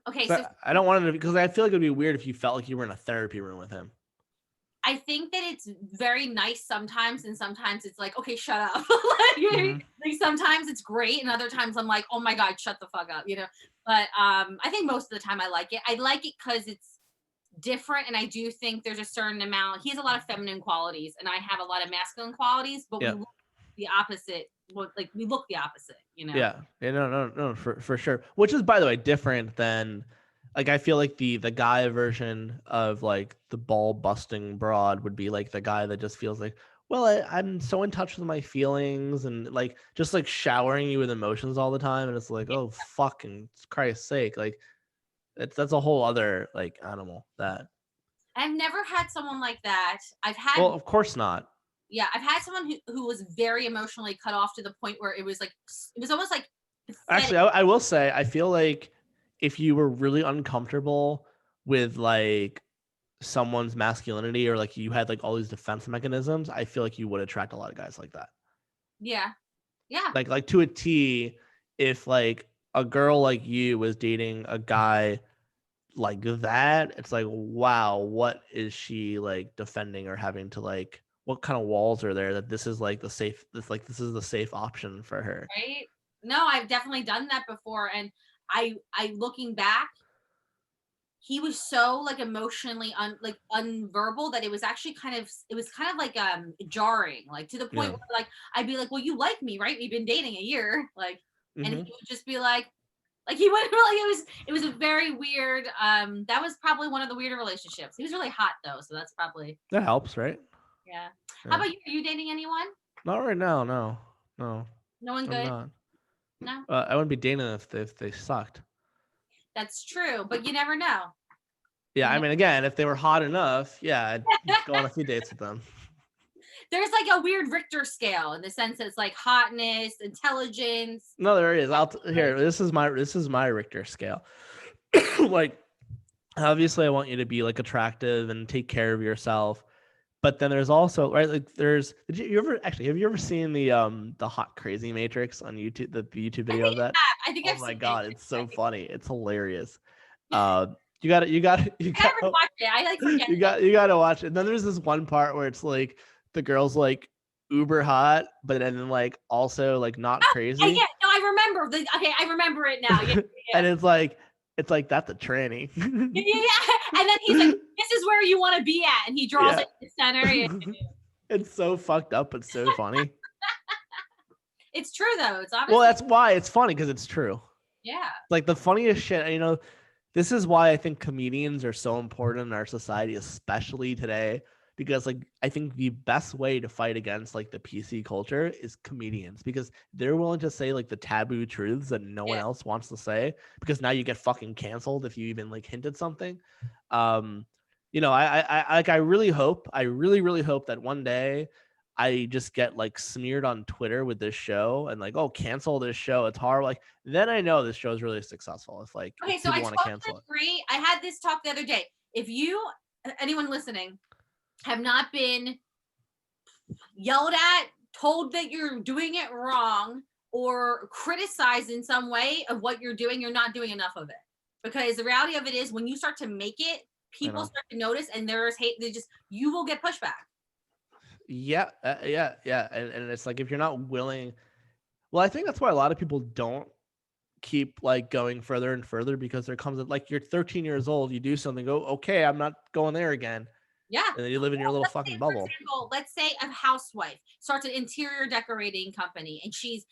okay, so I don't want it to, because I feel like it would be weird if you felt like you were in a therapy room with him. I think that it's very nice sometimes, and sometimes it's like, okay, shut up. Like sometimes it's great, and other times I'm like, oh my god, shut the fuck up, But I think most of the time I like it. I like it because it's different, and I do think there's a certain amount. He has a lot of feminine qualities, and I have a lot of masculine qualities, but we look the opposite. Like we look the opposite, Yeah. No, for sure. Which is, by the way, different than, like, I feel like the guy version of like the ball busting broad would be like the guy that just feels like, well, I'm so in touch with my feelings, and like just like showering you with emotions all the time, and it's like, oh fucking Christ's sake, like that's a whole other like animal that. I've never had someone like that. Well, of course not. Yeah, I've had someone who was very emotionally cut off to the point where it was almost like pathetic. Actually, I will say, I feel like if you were really uncomfortable with like someone's masculinity, or like you had like all these defense mechanisms, I feel like you would attract a lot of guys like that. Yeah. Like to a T, if like a girl like you was dating a guy like that, it's like, wow, what is she like defending, or having to like, what kind of walls are there that this is like the safe, this is the safe option for her. Right? No, I've definitely done that before, and I looking back, he was so like emotionally unverbal that it was kind of like jarring, like to the point where like I'd be like, well, you like me, right? We've been dating a year, like, and he would just be like he wouldn't really. It was a very weird. That was probably one of the weirder relationships. He was really hot though, so that's probably That helps, right? yeah. How about you? Are you dating anyone? Not right now, no. No one I'm good. not. No, I wouldn't be dating them if they sucked. that's true, but you never know. Yeah, I mean, again, if they were hot enough, yeah, I'd go on a few dates with them. There's like a weird Richter scale in the sense that it's like hotness, intelligence. No, there is. Here. This is my Richter scale. Like, obviously, I want you to be like attractive and take care of yourself, but then there's also, right, like there's. Have you ever seen the Hot Crazy Matrix on YouTube? The YouTube video of that. I think Oh I've my seen god, it. it's so funny. It's hilarious. You got to I never watched it. I like forget. you got to watch it. And then there's this one part where it's like the girl's like uber hot, but then like also like not crazy. Yeah, no, I remember. Okay, I remember it now. Yeah. And it's like that's a tranny. Yeah. And then he's like, "This is where you want to be at," and he draws it in the center. It's so fucked up, but so funny. It's true though. It's obviously. Well, that's why it's funny, because it's true. Yeah. Like the funniest shit, this is why I think comedians are so important in our society, especially today, because like I think the best way to fight against like the PC culture is comedians, because they're willing to say like the taboo truths that no one else wants to say, because now you get fucking canceled if you even like hinted something. I really hope, really hope that one day I just get like smeared on Twitter with this show and like, oh, cancel this show, it's horrible. Like, then I know this show is really successful. If like, okay, if so I want to cancel agree. I had this talk the other day. If you, anyone listening, have not been yelled at, told that you're doing it wrong, or criticized in some way of what you're doing, you're not doing enough of it. Because the reality of it is, when you start to make it, people start to notice, and there's hate. You will get pushback. Yeah. And it's like, if you're not willing, well, I think that's why a lot of people don't keep like going further and further, because there comes like, you're 13 years old, you do something, go, okay, I'm not going there again. Yeah. and then you live in your little fucking For bubble. example, let's say a housewife starts an interior decorating company and she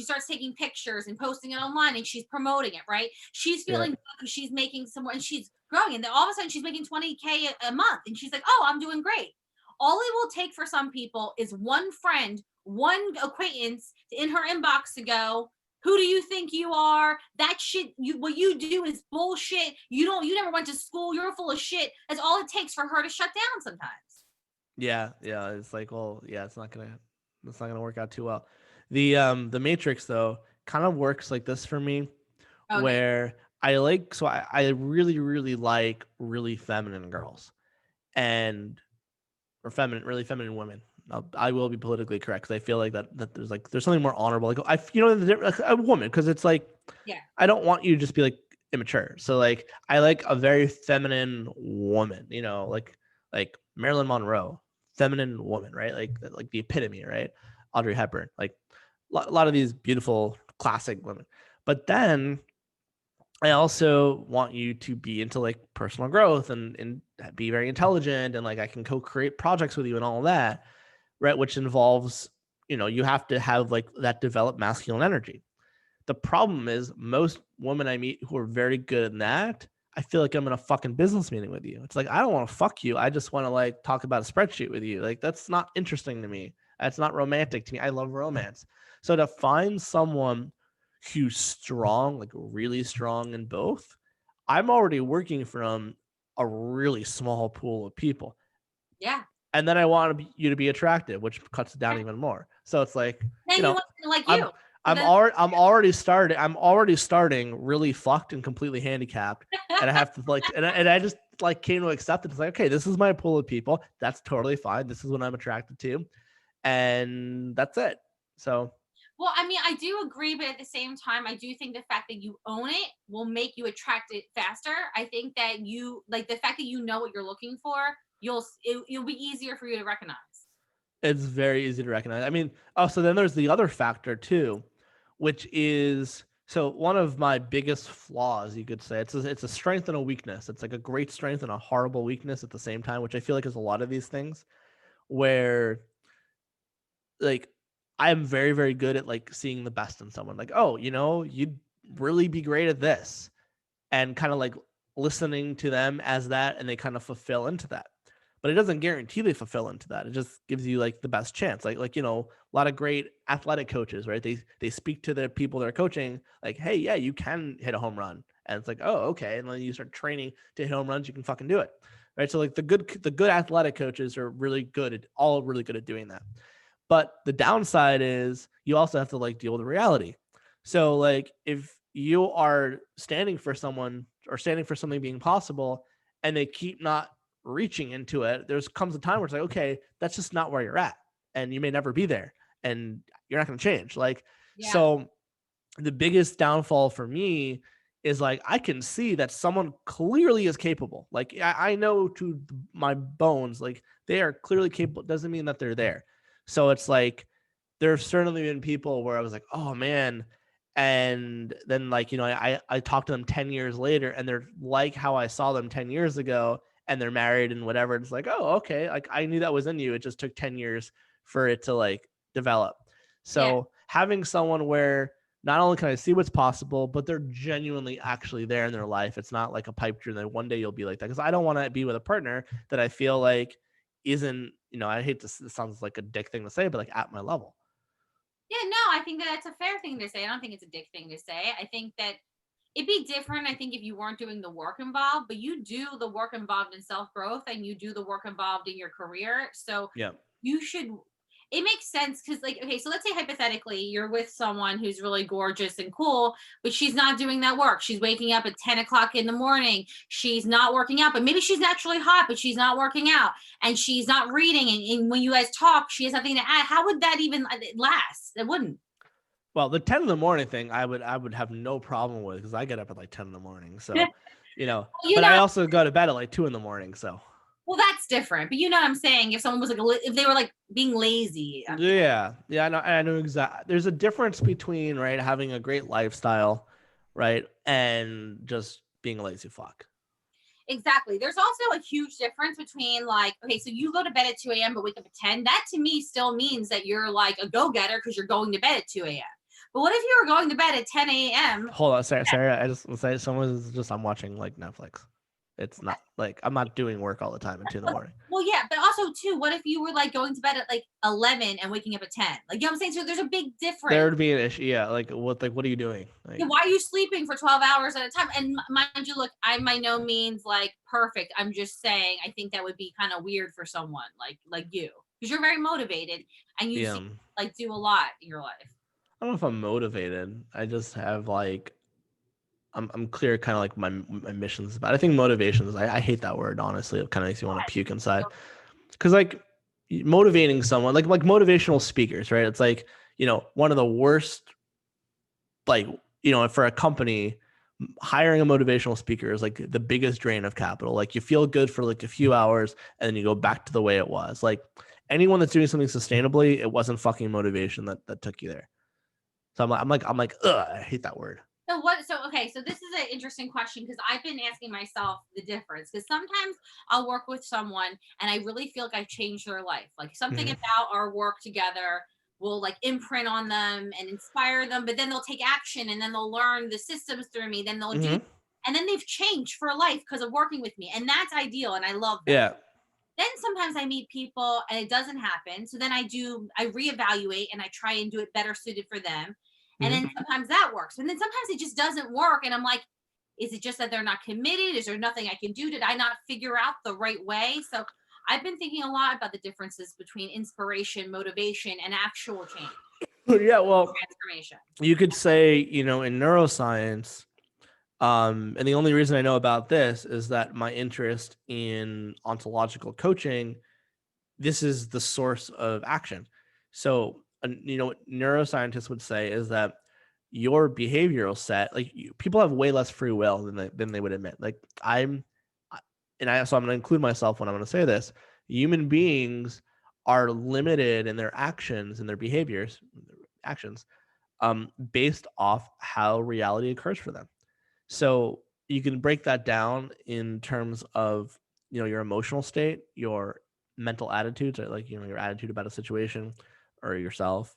starts taking pictures and posting it online and she's promoting it, right? She's Yeah. feeling good because she's making some and she's growing, and then all of a sudden she's making 20K a month and she's like, oh, I'm doing great. All it will take for some people is one friend, one acquaintance in her inbox to go, who do you think you are? That shit, what you do is bullshit. You never went to school. You're full of shit. That's all it takes for her to shut down sometimes. Yeah, yeah. It's like, well, yeah, it's not gonna work out too well. The Matrix though kind of works like this for me, Okay. where I really, really like really feminine girls and or really feminine women. I will be politically correct because I feel like that there's something more honorable. Like like a woman, because it's like Yeah. I don't want you to just be like immature. So like I like a very feminine woman, like Marilyn Monroe, feminine woman, right? Like the epitome, right? Audrey Hepburn, like a lot of these beautiful classic women. But then I also want you to be into like personal growth and be very intelligent, and like I can co-create projects with you and all of that, right? Which involves, you have to have like that developed masculine energy. The problem is most women I meet who are very good in that, I feel like I'm in a fucking business meeting with you. It's like, I don't want to fuck you. I just want to like talk about a spreadsheet with you. Like, that's not interesting to me. That's not romantic to me. I love romance. So to find someone who's strong, like really strong in both, I'm already working from a really small pool of people. Yeah. And then I want you to be attractive, which cuts it down even more. So it's like, Then you want to like I'm you. So then I'm already starting really fucked and completely handicapped, and I have to like and I just like came to accept it. It's like, okay, this is my pool of people. That's totally fine. This is what I'm attracted to, and that's it. So well, I mean, I do agree, but at the same time, I do think the fact that you own it will make you attract it faster. I think that you like the fact that you know what you're looking for, it'll be easier for you to recognize. it's very easy to recognize. I mean, oh, so then there's the other factor too, which is so one of my biggest flaws, you could say. It's a strength and a weakness. It's like a great strength and a horrible weakness at the same time, which I feel like is a lot of these things where like I'm very, very good at like seeing the best in someone. Like, oh, you'd really be great at this. And kind of like listening to them as that, and they kind of fulfill into that. But it doesn't guarantee they fulfill into that. It just gives you like the best chance. Like a lot of great athletic coaches, right? They speak to the people they're coaching, like, hey, yeah, you can hit a home run. And it's like, oh, okay. And then you start training to hit home runs, you can fucking do it. Right. So like the good athletic coaches are all really good at doing that. But the downside is you also have to like deal with the reality. So like if you are standing for someone or standing for something being possible and they keep not reaching into it, there's comes a time where it's like, okay, that's just not where you're at. And you may never be there and you're not going to change. Like, Yeah. so the biggest downfall for me is like I can see that someone clearly is capable. Like I know to my bones, like they are clearly capable. Doesn't mean that they're there. So it's like there have certainly been people where I was like, oh man. And then like, I talked to them 10 years later and they're like how I saw them 10 years ago, and they're married and whatever. It's like, oh, okay. Like I knew that was in you. It just took 10 years for it to like develop. Yeah. So having someone where not only can I see what's possible, but they're genuinely actually there in their life. It's not like a pipe dream that one day you'll be like that. Because I don't want to be with a partner that I feel like isn't, I hate this. This sounds like a dick thing to say, but like at my level. Yeah, no, I think that that's a fair thing to say. I don't think it's a dick thing to say. I think that it'd be different, I think, if you weren't doing the work involved, but you do the work involved in self growth and you do the work involved in your career. So Yeah. you should, it makes sense because, like, okay, so let's say hypothetically you're with someone who's really gorgeous and cool, but she's not doing that work. She's waking up at 10 o'clock in the morning. She's not working out, but maybe she's naturally hot, but she's not working out and she's not reading. And when you guys talk, she has nothing to add. How would that even last? It wouldn't. Well, the 10 in the morning thing, I would have no problem with because I get up at like 10 in the morning. So, You but know, I also go to bed at like 2 in the morning. So, well, that's different. But you know what I'm saying? If someone was like, if they were like being lazy, yeah. Yeah. I know exactly. There's a difference between, right, having a great lifestyle, right, and just being a lazy fuck. Exactly. There's also a huge difference between like, okay, so you go to bed at 2 a.m. but wake up at 10. That to me still means that you're like a go-getter because you're going to bed at 2 a.m. But what if you were going to bed at 10 a.m.? Hold on, Sarah. I just will say someone's just I'm watching like Netflix. It's not like I'm not doing work all the time at 2 in the morning. Well, yeah, but also too, what if you were like going to bed at like 11 and waking up at 10? Like, you know what I'm saying? So there's a big difference. There would be an issue. Yeah, like what are you doing? Like, Yeah, why are you sleeping for 12 hours at a time? And mind you, look, I'm by no means like perfect. I'm just saying I think that would be kind of weird for someone like you, because you're very motivated and you yeah, seem like do a lot in your life. I don't know if I'm motivated. I just have like I'm clear kind of like my missions. But I think motivations. I hate that word honestly. It kind of makes you want to puke inside. Because like motivating someone like motivational speakers, right? It's like, you know, one of the worst, like, you know, for a company, hiring a motivational speaker is like the biggest drain of capital. Like you feel good for like a few hours and then you go back to the way it was. Like anyone that's doing something sustainably, it wasn't fucking motivation that took you there. So I'm like, ugh, I hate that word. Okay, so this is an interesting question because I've been asking myself the difference, because sometimes I'll work with someone and I really feel like I've changed their life. Like something about our work together will like imprint on them and inspire them, but then they'll take action and then they'll learn the systems through me, then they'll do, and then they've changed for life because of working with me. And that's ideal. And I love that. Yeah. Then sometimes I meet people and it doesn't happen. So then I reevaluate and I try and do it better suited for them. And then sometimes that works. And then sometimes it just doesn't work. And I'm like, is it just that they're not committed? Is there nothing I can do? Did I not figure out the right way? So I've been thinking a lot about the differences between inspiration, motivation, and actual change. Yeah, well, transformation. You could say, you know, in neuroscience, and the only reason I know about this is that my interest in ontological coaching, this is the source of action. So, you know, what neuroscientists would say is that your behavioral set, like people have way less free will than they would admit. Like so I'm going to include myself when I'm going to say this. Human beings are limited in their actions and their behaviors, actions, based off how reality occurs for them. So you can break that down in terms of, you know, your emotional state, your mental attitudes, or like, you know, your attitude about a situation or yourself,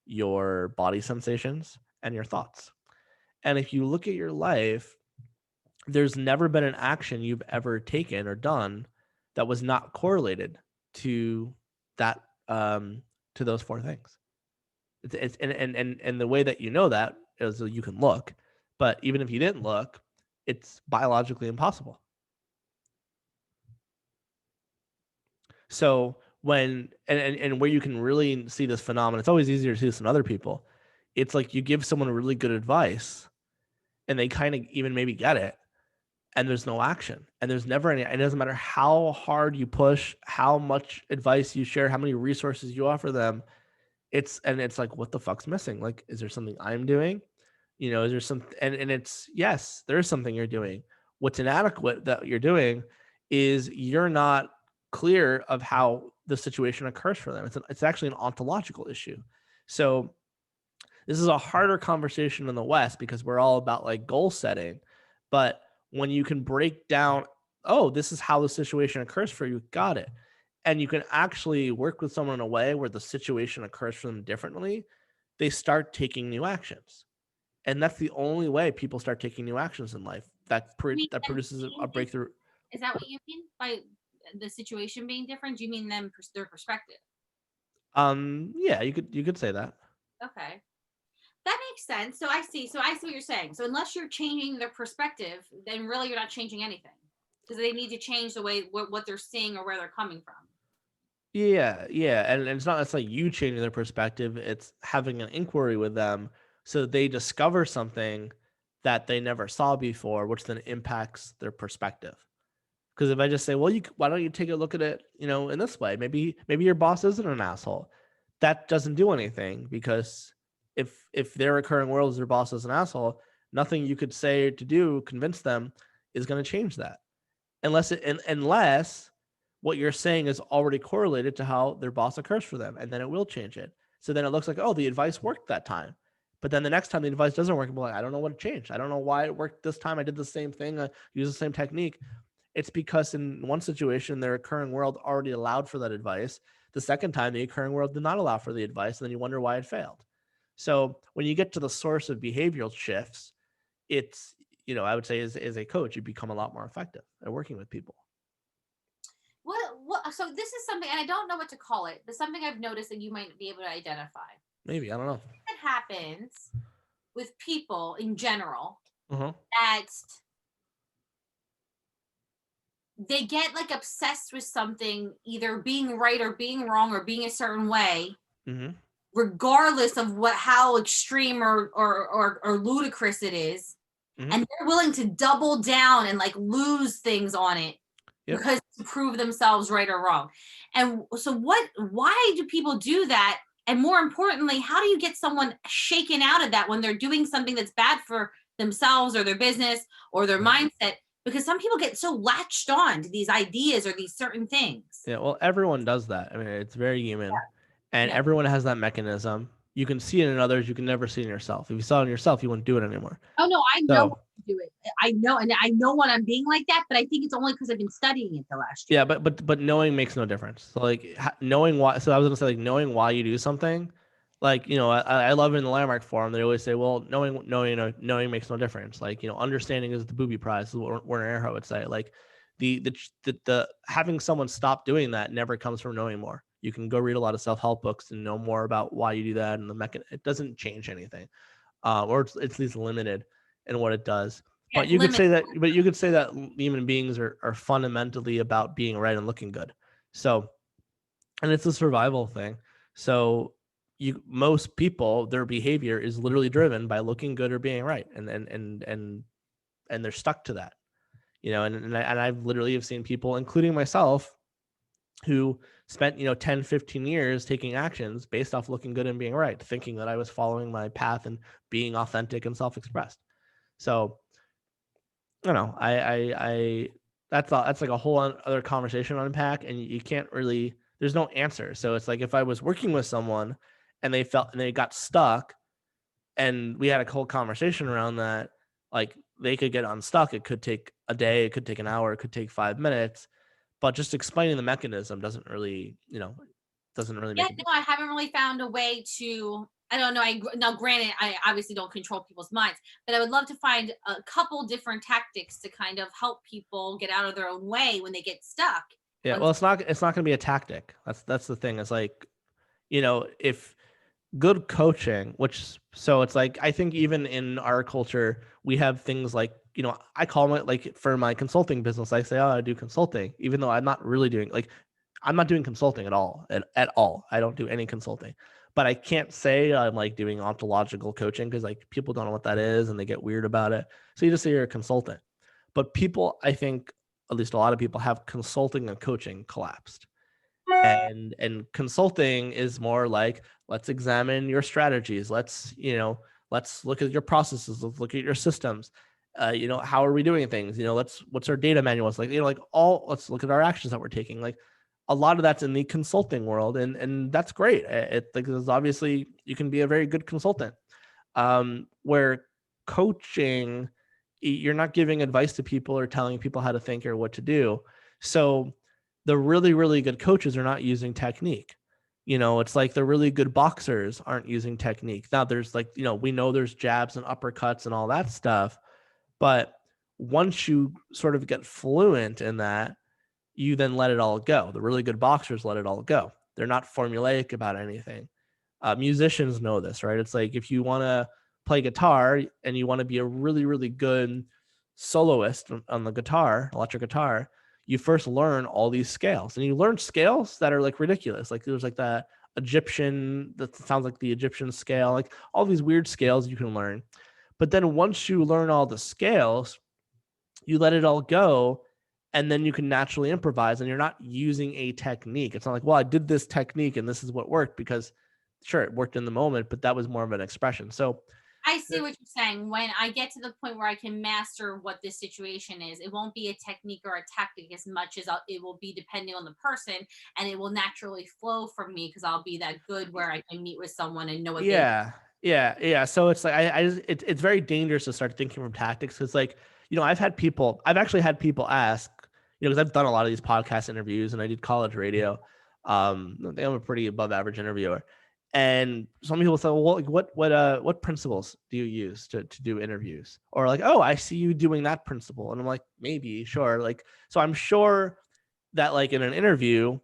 your body sensations, and your thoughts. And if you look at your life, there's never been an action you've ever taken or done that was not correlated to that, to those four things. It's and the way that you know that is you can look, but even if you didn't look, it's biologically impossible. So when and where you can really see this phenomenon, it's always easier to see this in other people. It's like you give someone really good advice and they kind of even maybe get it, and there's no action. And there's never any, it doesn't matter how hard you push, how much advice you share, how many resources you offer them. It's like, what the fuck's missing? Like, is there something I'm doing? You know, is there some, and it's, yes, there is something you're doing. What's inadequate that you're doing is you're not clear of how the situation occurs for them. It's actually an ontological issue. So this is a harder conversation in the West because we're all about like goal setting. But when you can break down, oh, this is how the situation occurs for you, got it. And you can actually work with someone in a way where the situation occurs for them differently, they start taking new actions. And that's the only way people start taking new actions in life. That produces a breakthrough. Is that what you mean by the situation being different? Do you mean their perspective? Yeah, you could say that. Okay. That makes sense. So I see what you're saying. So unless you're changing their perspective, then really you're not changing anything, because they need to change the way what they're seeing or where they're coming from. Yeah, and it's not necessarily you changing their perspective. It's having an inquiry with them so they discover something that they never saw before, which then impacts their perspective. Because if I just say, well, why don't you take a look at it, you know, in this way? Maybe your boss isn't an asshole. That doesn't do anything, because if their recurring world is their boss is an asshole, nothing you could say to do convince them is going to change that, unless what you're saying is already correlated to how their boss occurs for them, and then it will change it. So then it looks like, oh, the advice worked that time. But then the next time the advice doesn't work, I'm like, I don't know what changed. I don't know why it worked this time. I did the same thing, used the same technique. It's because in one situation, their occurring world already allowed for that advice. The second time, the occurring world did not allow for the advice, and then you wonder why it failed. So when you get to the source of behavioral shifts, it's, I would say as a coach, you become a lot more effective at working with people. What so this is something, and I don't know what to call it, but something I've noticed that you might be able to identify. Maybe, I don't know. That happens with people in general, Uh-huh. that they get like obsessed with something, either being right or being wrong or being a certain way, Mm-hmm. regardless of how extreme or ludicrous it is. Mm-hmm. And they're willing to double down and like lose things on it, Yep. because to prove themselves right or wrong. And so why do people do that? And more importantly, how do you get someone shaken out of that when they're doing something that's bad for themselves or their business or their mindset? Because some people get so latched on to these ideas or these certain things. Yeah, well, everyone does that. I mean, it's very human, and Yeah. everyone has that mechanism. You can see it in others. You can never see it in yourself. If you saw it in yourself, you wouldn't do it anymore. Oh no, I know So to do it. I know, and I know when I'm being like that, but I think it's only because I've been studying it the last year. yeah, but knowing makes no difference. So like knowing why. So I was gonna say like knowing why you do something. Like I love in the Landmark Forum. They always say, well, knowing makes no difference. Like understanding is the booby prize. Is what Werner Earhart would say. Like the having someone stop doing that never comes from knowing more. You can go read a lot of self-help books and know more about why you do that, and the mechanism. It doesn't change anything, or it's at least limited in what it does. Yeah, But you could say that. But you could say that human beings are fundamentally about being right and looking good. So, and it's a survival thing. So, most people, their behavior is literally driven by looking good or being right, and they're stuck to that. And I've literally have seen people, including myself, who spent 10 15 years taking actions based off looking good and being right, thinking that I was following my path and being authentic and self-expressed. So I that's like a whole other conversation to unpack, and you can't really. There's no answer. So it's like if I was working with someone and they got stuck, and we had a whole conversation around that, like they could get unstuck. It could take a day, it could take an hour, it could take 5 minutes, but just explaining the mechanism doesn't really Yeah, make it. no, I haven't really found a way to. I don't know. Now, granted, I obviously don't control people's minds, but I would love to find a couple different tactics to kind of help people get out of their own way when they get stuck. Yeah, well, it's not going to be a tactic. That's the thing. It's like, if good coaching, so it's like I think even in our culture we have things like, I call it, like for my consulting business, I say, oh, I do consulting, even though I'm not really doing, like, I'm not doing consulting at all. At all, I don't do any consulting. But I can't say I'm like doing ontological coaching, because like people don't know what that is and they get weird about it. So you just say you're a consultant. But people, I think, at least a lot of people, have consulting and coaching collapsed. And consulting is more like, let's examine your strategies, let's look at your processes, let's look at your systems, how are we doing things, what's our data manuals like, let's look at our actions that we're taking. Like, a lot of that's in the consulting world, and that's great. Because obviously you can be a very good consultant, where coaching, you're not giving advice to people or telling people how to think or what to do. So the really, really good coaches are not using technique. It's like the really good boxers aren't using technique. Now there's like, we know there's jabs and uppercuts and all that stuff. But once you sort of get fluent in that, you then let it all go. The really good boxers let it all go. They're not formulaic about anything. Musicians know this, right? It's like if you want to play guitar and you want to be a really, really good soloist on the guitar, electric guitar, you first learn all these scales, and you learn scales that are like ridiculous. Like there's like that sounds like the Egyptian scale, like all these weird scales you can learn. But then once you learn all the scales, you let it all go, and then you can naturally improvise, and you're not using a technique. It's not like, well, I did this technique and this is what worked, because sure, it worked in the moment, but that was more of an expression. So I see what you're saying. When I get to the point where I can master what this situation is, it won't be a technique or a tactic as much as it will be depending on the person, and it will naturally flow from me because I'll be that good where I can meet with someone and know what they. yeah, Yeah. So it's like I just it's very dangerous to start thinking from tactics. It's like, I've actually had people ask, because I've done a lot of these podcast interviews and I did college radio. I think I'm a pretty above average interviewer. And some people say, well, like, what principles do you use to do interviews? Or like, oh, I see you doing that principle. And I'm like, maybe, sure. Like, so I'm sure that like in an interview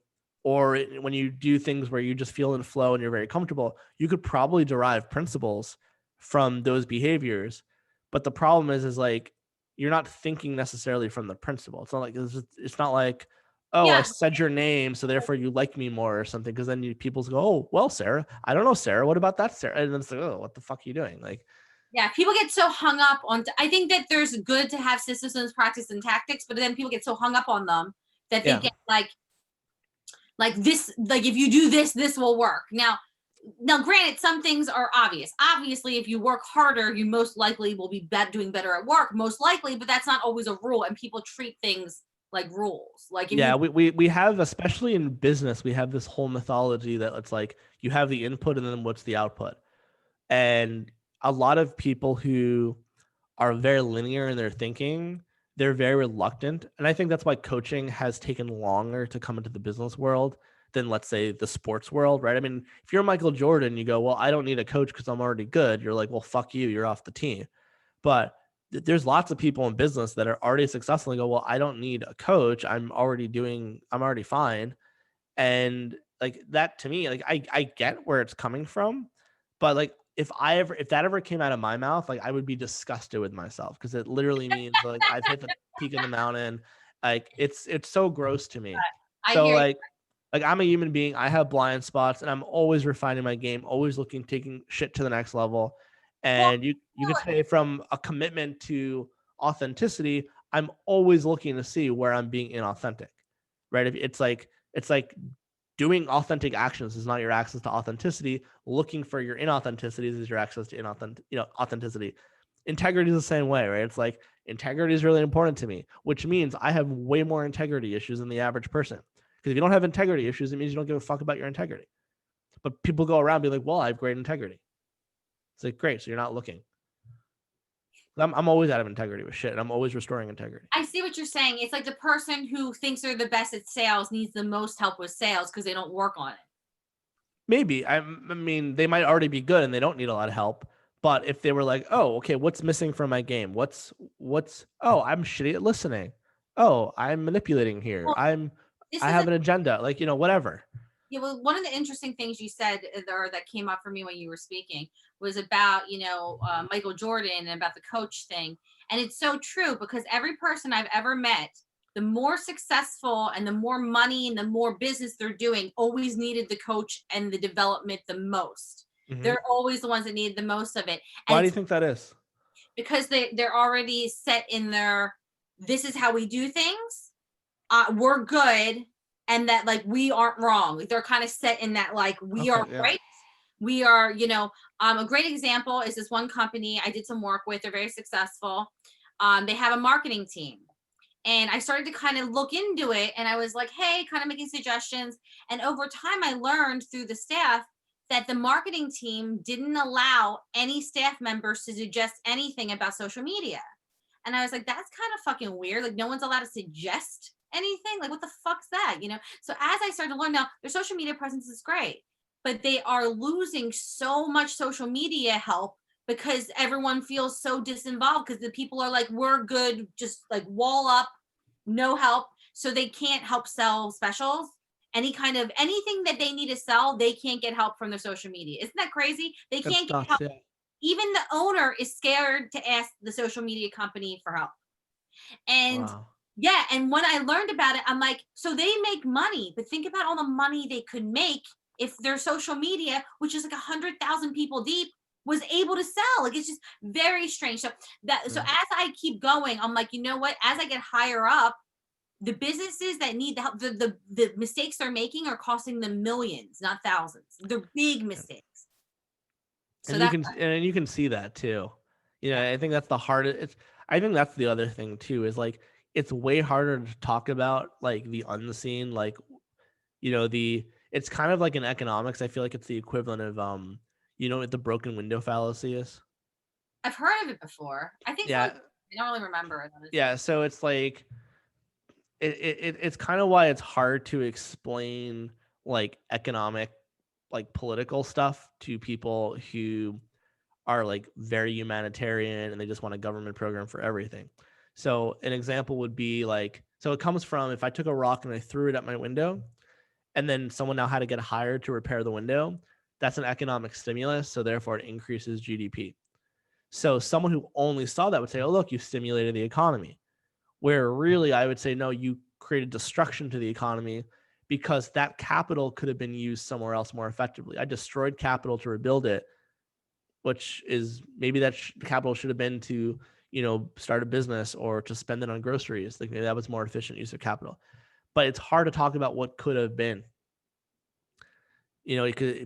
or when you do things where you just feel in flow and you're very comfortable, you could probably derive principles from those behaviors. But the problem is like you're not thinking necessarily from the principle. It's not like, oh, I Yeah. said your name, so therefore you like me more or something. Because then people go, oh, well, Sarah, I don't know, Sarah. What about that, Sarah? And then it's like, oh, what the fuck are you doing? Like, Yeah, people get so hung up on. I think that there's good to have systems, practice, and tactics, but then people get so hung up on them that they yeah, get like this. Like if you do this, this will work. Now, granted, some things are obvious. Obviously, if you work harder, you most likely will be doing better at work, most likely. But that's not always a rule, and people treat things like rules. Like if yeah, you, we have, especially in business, we have this whole mythology that it's like you have the input and then what's the output. And a lot of people who are very linear in their thinking, they're very reluctant. And I think that's why coaching has taken longer to come into the business world than, let's say, the sports world, right? I mean, if you're Michael Jordan, you go, well, I don't need a coach because I'm already good. You're like, well, fuck you, you're off the team. But there's lots of people in business that are already successful and go, well, I don't need a coach. I'm already fine. And like that to me, like I get where it's coming from, but like if that ever came out of my mouth, like I would be disgusted with myself because it literally means like I've hit the peak of the mountain. Like it's so gross to me. I So hear you. like I'm a human being, I have blind spots and I'm always refining my game, always taking shit to the next level. Well, And you could say from a commitment to authenticity, I'm always looking to see where I'm being inauthentic. Right? If it's like doing authentic actions is not your access to authenticity. Looking for your inauthenticities is your access to authenticity. Integrity is the same way, right? It's like integrity is really important to me, which means I have way more integrity issues than the average person. Because if you don't have integrity issues, it means you don't give a fuck about your integrity. But people go around and be like, well, I have great integrity. It's like, great, so you're not looking. I'm always out of integrity with shit, and I'm always restoring integrity. I see what you're saying. It's like the person who thinks they're the best at sales needs the most help with sales because they don't work on it. Maybe. I mean, they might already be good and they don't need a lot of help. But if they were like, oh, okay, what's missing from my game? Oh, I'm shitty at listening. Oh, I'm manipulating here. Well, this I is have an agenda. Like, whatever. Yeah, well, one of the interesting things you said or that came up for me when you were speaking was about, Michael Jordan and about the coach thing. And it's so true because every person I've ever met, the more successful and the more money and the more business they're doing, always needed the coach and the development the most. Mm-hmm. They're always the ones that needed the most of it. And Why do you think that is? because they're already set in their, this is how we do things. We're good, and that like we aren't wrong. They're kind of set in that like we are right. We are, a great example is this one company I did some work with. They're very successful. They have a marketing team. And I started to kind of look into it and I was like, hey, kind of making suggestions. And over time, I learned through the staff that the marketing team didn't allow any staff members to suggest anything about social media. And I was like, that's kind of fucking weird. Like, no one's allowed to suggest anything. Like, what the fuck's that? So as I started to learn now, their social media presence is great, but they are losing so much social media help because everyone feels so disinvolved because the people are like, we're good, just like wall up, no help. So they can't help sell specials. Anything that they need to sell, they can't get help from their social media. Isn't that crazy? They can't get help. Yeah. Even the owner is scared to ask the social media company for help. And wow. Yeah, and when I learned about it, I'm like, so they make money, but think about all the money they could make if their social media, which is like 100,000 people deep, was able to sell. Like, it's just very strange. So as I keep going, I'm like, you know what? As I get higher up, the businesses that need the help, the mistakes they're making are costing them millions, not thousands. They're big mistakes. So and you can see that too. I think that's the hardest. I think that's the other thing too, is like it's way harder to talk about like the unseen, like it's kind of like in economics. I feel like it's the equivalent of You know what the broken window fallacy is? I've heard of it before. I think so. Yeah. I don't really remember it. Honestly. Yeah. So it's like, it's kind of why it's hard to explain like economic, like political stuff to people who are like very humanitarian and they just want a government program for everything. So an example would be like, so it comes from if I took a rock and I threw it at my window and then someone now had to get hired to repair the window, that's an economic stimulus. So therefore it increases GDP. So someone who only saw that would say, oh, look, you stimulated the economy. Where really I would say, no, you created destruction to the economy because that capital could have been used somewhere else more effectively. I destroyed capital to rebuild it, which is maybe that capital should have been to, start a business or to spend it on groceries. Like maybe that was more efficient use of capital. But it's hard to talk about what could have been.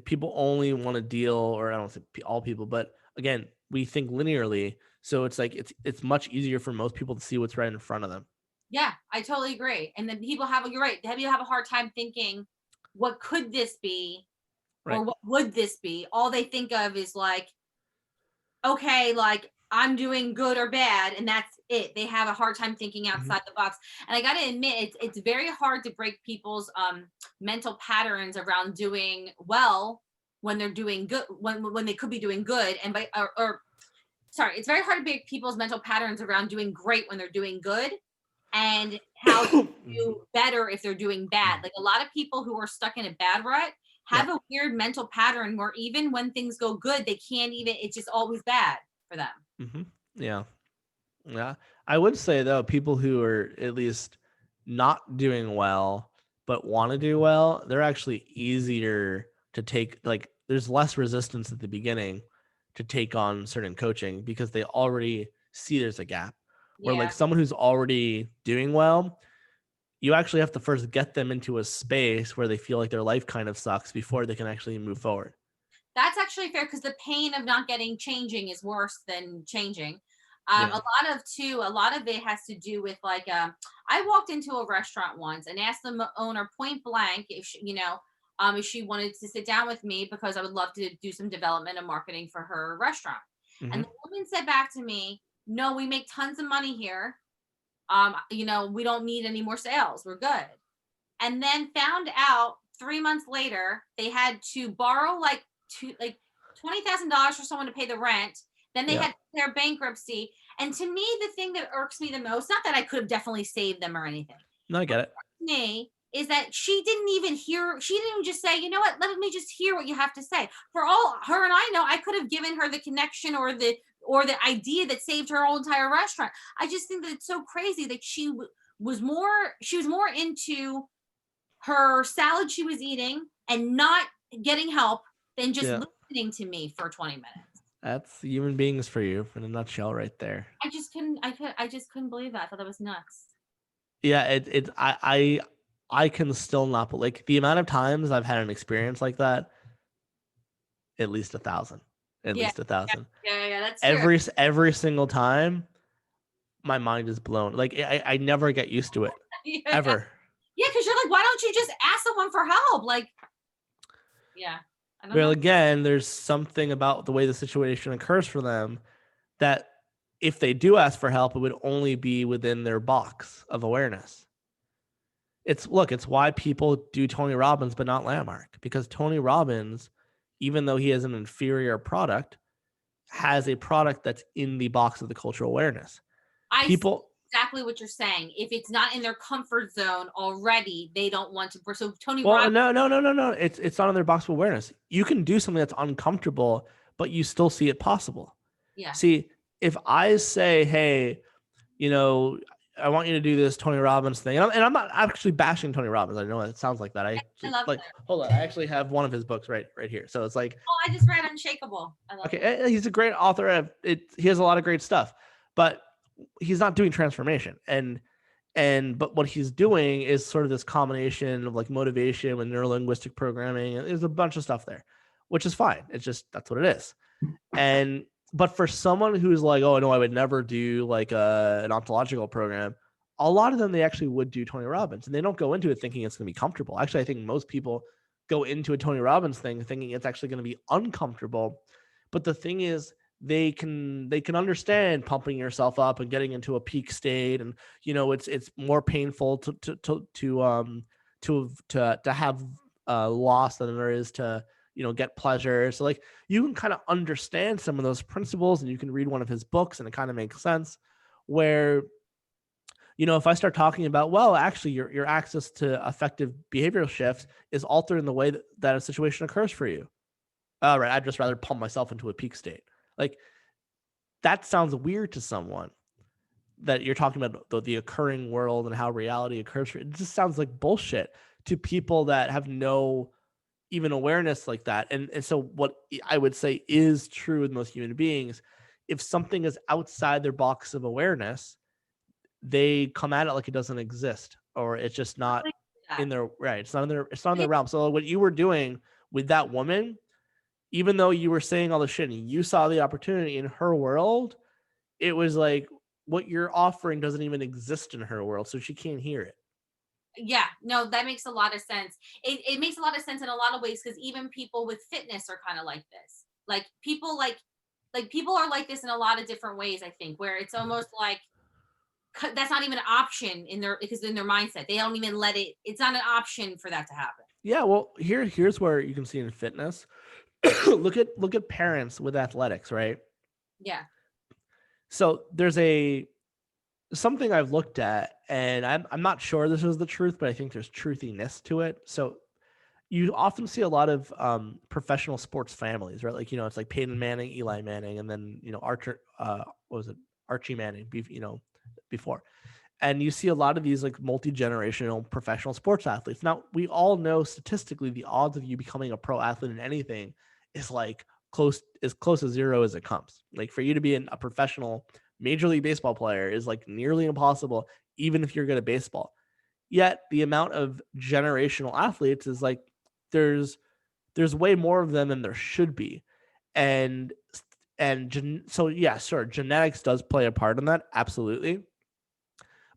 People only want to deal, or I don't say all people, but again, we think linearly. So it's like it's much easier for most people to see what's right in front of them. Yeah, I totally agree. And then you're right. People have a hard time thinking, what could this be? Right. Or what would this be? All they think of is like, okay, like I'm doing good or bad, and that's it. They have a hard time thinking outside the box. And I got to admit, it's very hard to break people's mental patterns around doing well when they're doing good, when they could be doing good, and it's very hard to break people's mental patterns around doing great when they're doing good, and how to do better if they're doing bad. Like a lot of people who are stuck in a bad rut have a weird mental pattern where even when things go good, they can't even, it's just always bad for them. Yeah. Yeah. I would say though, people who are at least not doing well, but want to do well, they're actually easier to take. Like there's less resistance at the beginning to take on certain coaching because they already see there's a gap. Where like someone who's already doing well, you actually have to first get them into a space where they feel like their life kind of sucks before they can actually move forward. That's actually fair because the pain of not getting changing is worse than changing. Yeah. A lot of it has to do with like, I walked into a restaurant once and asked the owner point blank if if she wanted to sit down with me because I would love to do some development and marketing for her restaurant. And the woman said back to me, "No, we make tons of money here. We don't need any more sales. We're good." And then found out 3 months later they had to borrow like $20,000 for someone to pay the rent. Then they had their bankruptcy. And to me, the thing that irks me the most, not that I could have definitely saved them or anything. No, I get it. Me is that she didn't even just say, you know what, let me just hear what you have to say. For all her and I know, I could have given her the connection or the idea that saved her whole entire restaurant. I just think that it's so crazy that she was more into her salad she was eating and not getting help than just listening to me for 20 minutes. That's human beings for you in a nutshell right there. I just couldn't believe that. I thought that was nuts. Yeah, I can still not, but like the amount of times I've had an experience like that, at least 1,000. At least 1,000. Yeah, that's every single time, my mind is blown. Like I never get used to it. Ever. Yeah, because you're like, why don't you just ask someone for help? Like, yeah. Well, again, there's something about the way the situation occurs for them that if they do ask for help, it would only be within their box of awareness. It's why people do Tony Robbins but not Landmark, because Tony Robbins, even though he has an inferior product, has a product that's in the box of the cultural awareness. People exactly what you're saying. If it's not in their comfort zone already, they don't want to. So Tony Robbins. No. It's not in their box of awareness. You can do something that's uncomfortable, but you still see it possible. Yeah. See, if I say, hey, I want you to do this Tony Robbins thing, and I'm not actually bashing Tony Robbins. I know it sounds like that. I love like, hold on, I actually have one of his books right here. So it's like, I just read Unshakable. I love it. He's a great author. He has a lot of great stuff, but he's not doing transformation. But what he's doing is sort of this combination of like motivation with neurolinguistic programming. And there's a bunch of stuff there, which is fine. It's just, that's what it is. But for someone who's like, oh no, I would never do like an ontological program, a lot of them, they actually would do Tony Robbins, and they don't go into it thinking it's going to be comfortable. Actually, I think most people go into a Tony Robbins thing thinking it's actually going to be uncomfortable. But the thing is, they can understand pumping yourself up and getting into a peak state, and it's more painful to have loss than there is to get pleasure. So like you can kind of understand some of those principles, and you can read one of his books and it kind of makes sense. Where if I start talking about, well, actually your access to effective behavioral shifts is altered in the way that a situation occurs for you. All right, I'd just rather pump myself into a peak state. Like that sounds weird to someone, that you're talking about the occurring world and how reality occurs. It just sounds like bullshit to people that have no even awareness like that. And so what I would say is true with most human beings, if something is outside their box of awareness, they come at it like it doesn't exist, or it's just not in their right. It's not in their realm. So what you were doing with that woman, even though you were saying all the shit and you saw the opportunity in her world, it was like what you're offering doesn't even exist in her world, so she can't hear it. Yeah, no, that makes a lot of sense. It makes a lot of sense in a lot of ways, because even people with fitness are kind of like this. Like people people are like this in a lot of different ways, I think, where it's almost like that's not even an option in their mindset. They don't even let it. It's not an option for that to happen. Yeah, well, here's where you can see in fitness. look at parents with athletics, right? Yeah. So there's something I've looked at, and I'm not sure this is the truth, but I think there's truthiness to it. So you often see a lot of professional sports families, right? Like it's like Peyton Manning, Eli Manning, and then Archie Manning, before. And you see a lot of these like multi-generational professional sports athletes. Now, we all know statistically the odds of you becoming a pro athlete in anything is like close to zero as it comes. Like for you to be a professional Major League Baseball player is like nearly impossible, even if you're good at baseball. Yet the amount of generational athletes is like there's way more of them than there should be. So yeah, sure, genetics does play a part in that, absolutely.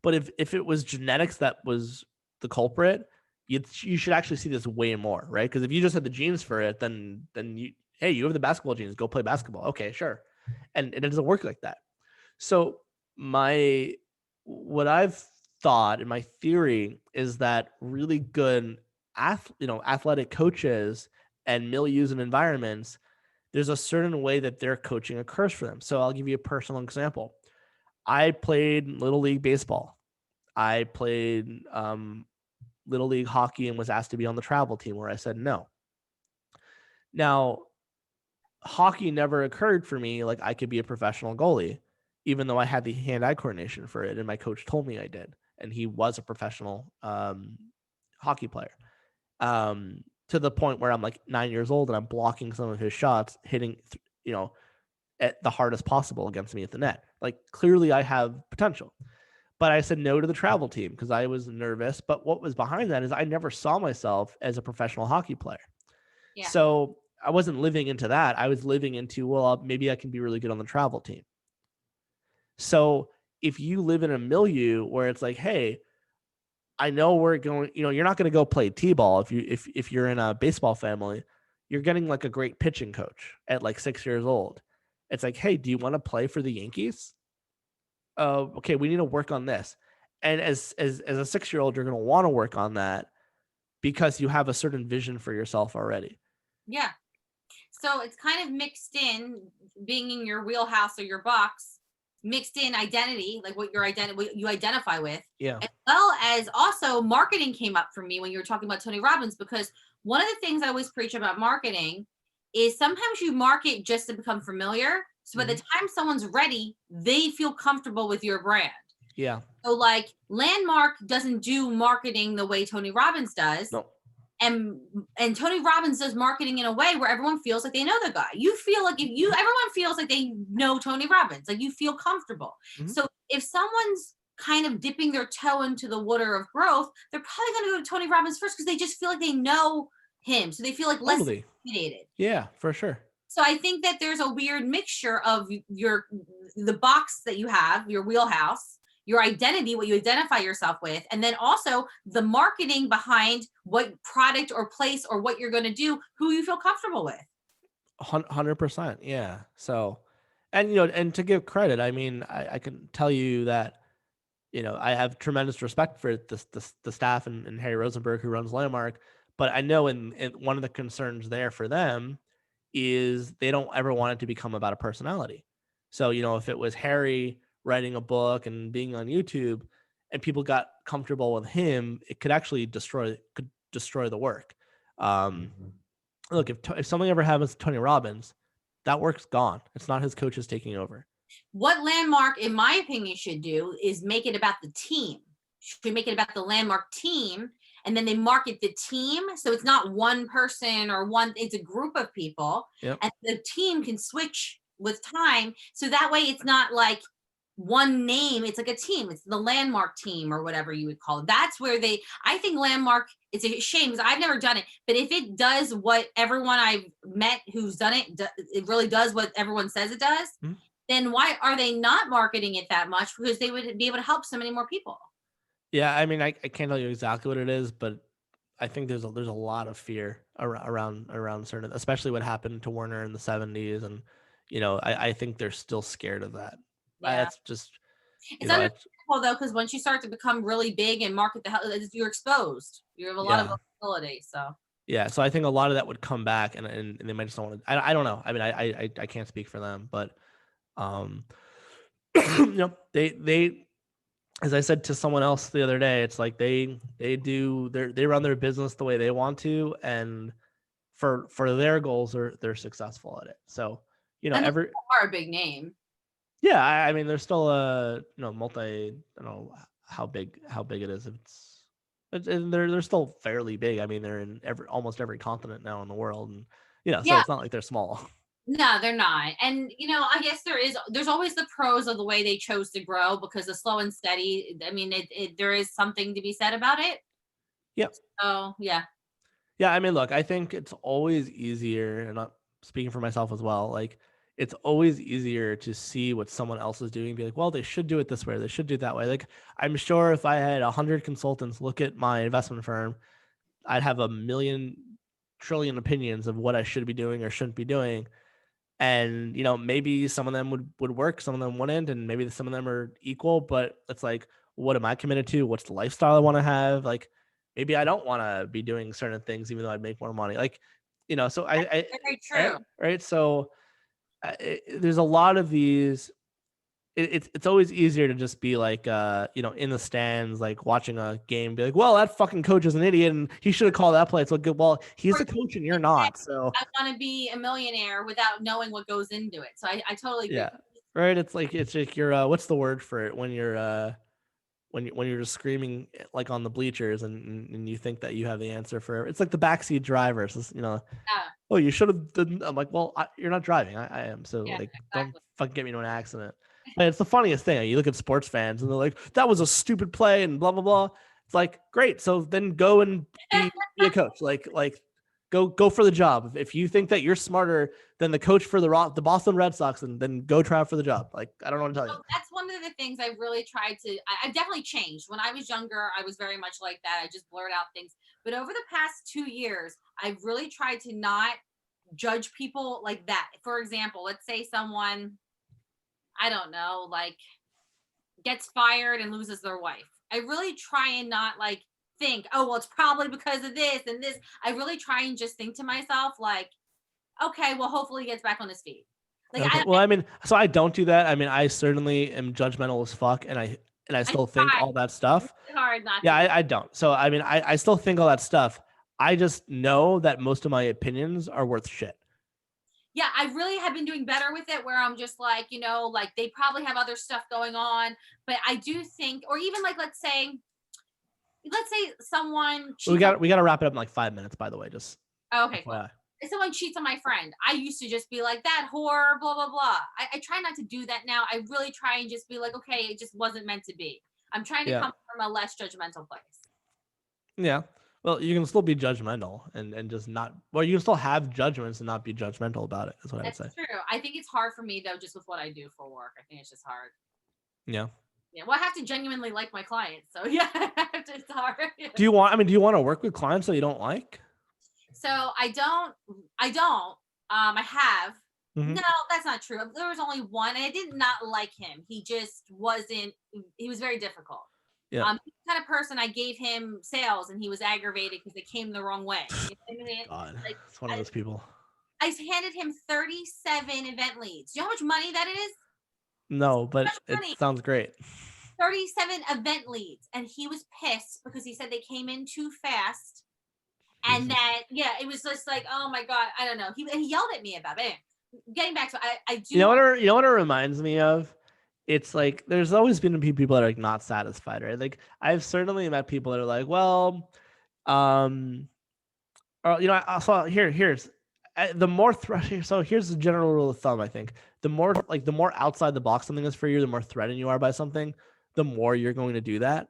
But if it was genetics that was the culprit, you should actually see this way more, right? Because if you just had the genes for it, then you have the basketball genes, go play basketball. Okay, sure. And it doesn't work like that. So what I've thought, and my theory is that really good athletic coaches and milieus and environments, there's a certain way that their coaching occurs for them. So I'll give you a personal example. I played Little League baseball. I played Little League hockey and was asked to be on the travel team, where I said no. Now, hockey never occurred for me like I could be a professional goalie, even though I had the hand-eye coordination for it, and my coach told me I did, and he was a professional hockey player. To the point where I'm like 9 years old and I'm blocking some of his shots, hitting, at the hardest possible against me at the net. Like clearly I have potential. But I said no to the travel team because I was nervous. But what was behind that is I never saw myself as a professional hockey player. Yeah. So I wasn't living into that. I was living into, well, maybe I can be really good on the travel team. So if you live in a milieu where it's like, hey, I know we're going, you're not going to go play T-ball if you're in a baseball family. You're getting like a great pitching coach at like 6 years old. It's like, hey, do you want to play for the Yankees? Okay, we need to work on this. And as a 6-year-old, you're going to want to work on that because you have a certain vision for yourself already. Yeah. So it's kind of mixed in, being in your wheelhouse or your box, mixed in identity, like what you identify with. Yeah. As well as also marketing came up for me when you were talking about Tony Robbins, because one of the things I always preach about marketing is sometimes you market just to become familiar. So by the time someone's ready, they feel comfortable with your brand. Yeah. So like Landmark doesn't do marketing the way Tony Robbins does. No. And Tony Robbins does marketing in a way where everyone feels like they know the guy. You feel like everyone feels like they know Tony Robbins, like you feel comfortable. Mm-hmm. So if someone's kind of dipping their toe into the water of growth, they're probably going to go to Tony Robbins first because they just feel like they know him. So they feel like less intimidated. Yeah, for sure. So I think that there's a weird mixture of the box that you have, your wheelhouse, your identity, what you identify yourself with, and then also the marketing behind what product or place or what you're going to do, who you feel comfortable with. 100%. Yeah. So, and, and to give credit, I mean, I can tell you that, I have tremendous respect for the staff and Harry Rosenberg, who runs Landmark, but I know in one of the concerns there for them is they don't ever want it to become about a personality. So, if it was Harry writing a book and being on YouTube and people got comfortable with him, it could actually destroy the work. Look, if something ever happens to Tony Robbins, that work's gone. It's not his coaches taking over. What Landmark, in my opinion, should do is make it about the team. Should make it about the Landmark team, and then they market the team, so it's not one person or it's a group of people. Yep. And the team can switch with time, so that way it's not like one name, it's like a team. It's the Landmark team or whatever you would call it. That's where I think Landmark, it's a shame because I've never done it, but if it does what everyone I've met who's done it, it really does what everyone says it does, then why are they not marketing it that much? Because they would be able to help so many more people. Yeah, I mean, I can't tell you exactly what it is, but I think there's a lot of fear around certain, especially what happened to Warner in the 70s, and I think they're still scared of that. Yeah. That's just it's understandable though, because once you start to become really big and market you're exposed. You have a lot of visibility. So yeah, so I think a lot of that would come back, and they might just don't want to. I don't know. I mean, I can't speak for them, but they as I said to someone else the other day, it's like they run their business the way they want to, and for their goals, they're successful at it. So and they are a big name. Yeah, I mean, they're still a multi. I don't know how big it is. And they're still fairly big. I mean, they're in almost every continent now in the world, and so it's not like they're small. No, they're not. And I guess there's always the pros of the way they chose to grow, because the slow and steady, I mean, there is something to be said about it. Yep. So yeah. Yeah, I mean, look, I think it's always easier, and I'm speaking for myself as well, like it's always easier to see what someone else is doing and be like, well, they should do it this way, or they should do it that way. Like, I'm sure if I had 100 consultants look at my investment firm, I'd have a million trillion opinions of what I should be doing or shouldn't be doing. And maybe some of them would work, some of them wouldn't, and maybe some of them are equal, but it's like, what am I committed to? What's the lifestyle I want to have? Like, maybe I don't want to be doing certain things even though I'd make more money, like, so I very true. right? So there's a lot of these. It's always easier to just be like in the stands, like watching a game, be like, well, that fucking coach is an idiot and he should have called that play. It's like, well, he's the coach and you're not. So I want to be a millionaire without knowing what goes into it. So I totally agree. Yeah, right. It's like you're what's the word for it when you're when you're just screaming like on the bleachers and you think that you have the answer for it. It's like the backseat driver. So, oh, you should have done. I'm like, well, you're not driving. I am. So don't fucking get me into an accident. And it's the funniest thing. You look at sports fans and they're like, that was a stupid play and blah, blah, blah. It's like, great. So then go and be a coach. Like go for the job. If you think that you're smarter than the coach for the Boston Red Sox, and then go try for the job. Like, I don't know what to tell you. That's one of the things I really tried to. I definitely changed. When I was younger, I was very much like that. I just blurt out things. But over the past 2 years, I've really tried to not judge people like that. For example, let's say someone, I don't know, like gets fired and loses their wife. I really try and not like think, oh, well, it's probably because of this and this. I really try and just think to myself, like, okay, well, hopefully he gets back on his feet. Like, okay. Well, I mean, so I don't do that. I mean, I certainly am judgmental as fuck, and I still think all that stuff. It's hard not yeah, I don't. So, I mean, I still think all that stuff. I just know that most of my opinions are worth shit. Yeah, I really have been doing better with it, where I'm just like, like they probably have other stuff going on, but I do think, or even like, let's say someone. We got to wrap it up in like 5 minutes, by the way. Just okay. Cool. If someone cheats on my friend, I used to just be like, that whore, blah, blah, blah. I try not to do that now. I really try and just be like, okay, it just wasn't meant to be. I'm trying to come from a less judgmental place. Yeah. Well, you can still be judgmental and just not, well, you can still have judgments and not be judgmental about it, is what I would say. That's true. I think it's hard for me, though, just with what I do for work. I think it's just hard. Yeah. Yeah, well, I have to genuinely like my clients, so yeah, it's hard. Do you want to work with clients that you don't like? So I don't. I have. Mm-hmm. No, that's not true. There was only one, and I did not like him. He just wasn't. He was very difficult. Yeah. He's the kind of person I gave him sales, and he was aggravated because they came the wrong way. You know what I mean? God, Like, it's one of those people. I handed him 37 event leads. Do you know how much money that is? No, but it sounds great. 37 event leads, and he was pissed because he said they came in too fast. And then, yeah, it was just like, oh my God, I don't know. He yelled at me about it. Getting back to it, I do. You know what it reminds me of? It's like there's always been people that are like not satisfied, right? Like I've certainly met people that are like, well, or I saw here's the more threat. So here's the general rule of thumb. I think the more outside the box something is for you, the more threatened you are by something, the more you're going to do that.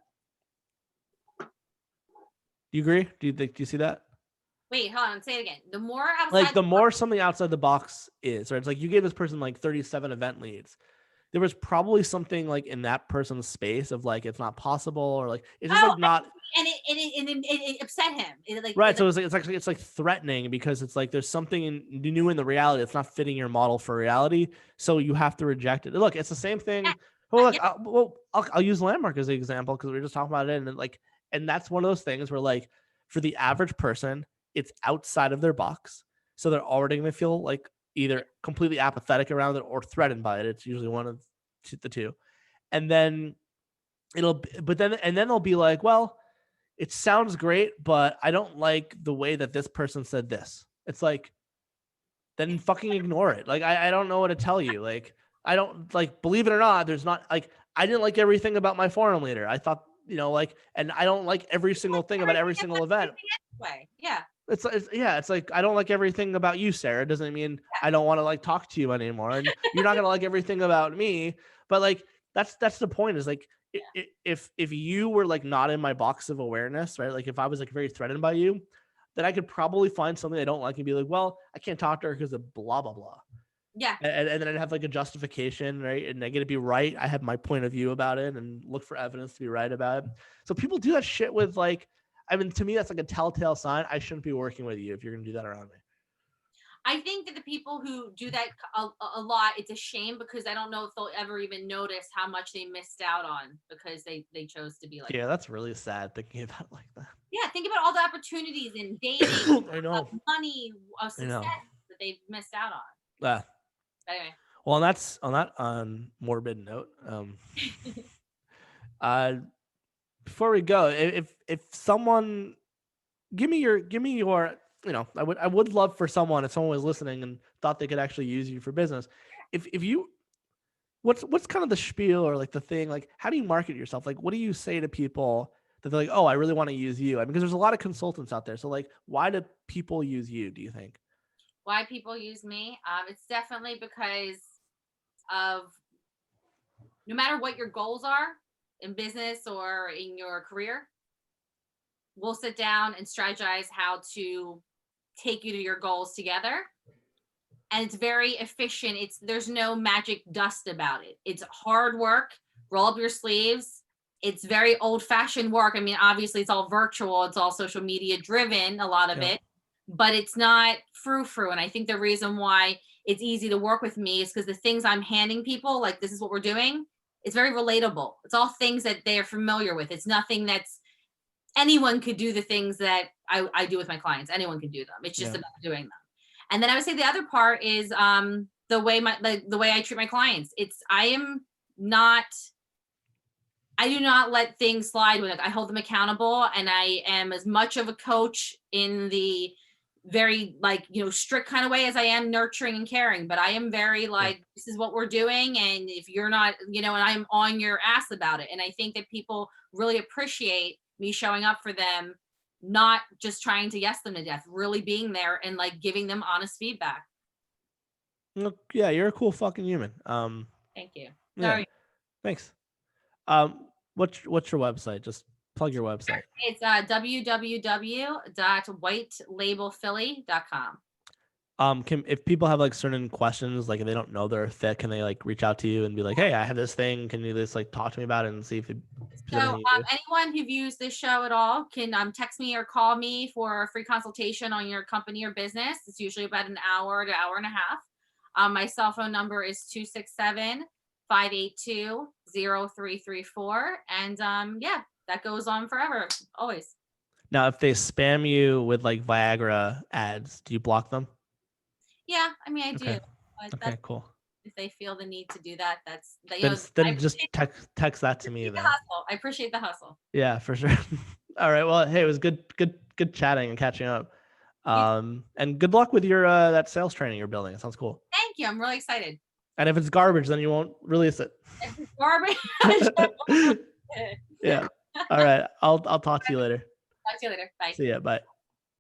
Do you agree? Do you see that? Wait, hold on. Say it again. The more outside, Like the more something outside the box is, right? It's like you gave this person like 37 event leads. There was probably something like in that person's space of like it's not possible or like it's just like not. And it upset him. Right. So it's like threatening because it's like there's something new in the reality that's not fitting your model for reality. So you have to reject it. Look, it's the same thing. Yeah. Well, look, I'll use Landmark as an example because we were just talking about it, and that's one of those things where like for the average person, it's outside of their box, so they're already going to feel like either completely apathetic around it or threatened by it. It's usually one of the two, and then then they'll be like, well, it sounds great, but I don't like the way that this person said this. It's like, then fucking ignore it. Like, I don't know what to tell you. Like, I don't like, believe it or not, there's not like, I didn't like everything about my forum leader. I thought, and I don't like every single thing about every single event. Way. Yeah. It's like, I don't like everything about you, Sarah. It doesn't mean I don't want to like talk to you anymore. And you're not going to like everything about me, but like, that's the point is like, if you were like not in my box of awareness, right? Like if I was like very threatened by you, then I could probably find something I don't like and be like, well, I can't talk to her because of blah blah blah. Yeah. And then I'd have like a justification, right? And I get to be right. I have my point of view about it and look for evidence to be right about it. So people do that shit with like, I mean, to me, that's like a telltale sign. I shouldn't be working with you if you're gonna do that around me. I think that the people who do that a lot, it's a shame because I don't know if they'll ever even notice how much they missed out on because they chose to be like. Yeah, that's really sad thinking about it like that. Yeah, think about all the opportunities in dating, I know, money, success that they've missed out on. Yeah. Anyway. Well, on that morbid note, before we go, if someone give me your I would love for someone, if someone was listening and thought they could actually use you for business, if you what's kind of the spiel or like the thing, like how do you market yourself? Like what do you say to people that they're like, oh, I really want to use you? I mean, because there's a lot of consultants out there. So like why do people use you, do you think? Why people use me? It's definitely because of no matter what your goals are in business or in your career, we'll sit down and strategize how to take you to your goals together. And it's very efficient. There's no magic dust about it. It's hard work. Roll up your sleeves. It's very old-fashioned work. I mean, obviously it's all virtual. It's all social media driven, a lot of it, but it's not frou-frou. And I think the reason why it's easy to work with me is because the things I'm handing people, like this is what we're doing, it's very relatable. It's all things that they are familiar with. It's nothing that's anyone could do the things that I do with my clients. Anyone can do them. It's just about doing them. And then I would say the other part is the way I treat my clients. I do not let things slide when I hold them accountable, and I am as much of a coach in the very strict kind of way as I am nurturing and caring. But I am very this is what we're doing, and if you're not, and I'm on your ass about it. And I think that people really appreciate me showing up for them, not just trying to yes them to death, really being there and giving them honest feedback. Look, yeah, you're a cool fucking human. Thank you. Yeah, thanks. What's your website? Just plug your website. It's www.whitelabelphilly.com. If people have like certain questions, like if they don't know they're fit, can they like reach out to you and be like, hey, I have this thing. Can you just like talk to me about it and see if So there's anything you do? anyone who views this show at all can text me or call me for a free consultation on your company or business. It's usually about an hour to hour and a half. My cell phone number is 267-582-0334. And yeah, that goes on forever, always. Now, if they spam you with like Viagra ads, do you block them? Yeah, I mean, I do. Okay. But Okay, cool. if they feel the need to do that, that's that. Then just text that to me then. I appreciate the hustle. Yeah, for sure. All right. Well, hey, it was good chatting and catching up. And good luck with your that sales training you're building. It sounds cool. Thank you. I'm really excited. And if it's garbage, then you won't release it. If it's garbage. Yeah. All right. I'll talk to you later. Talk to you later. Bye. See ya. Bye.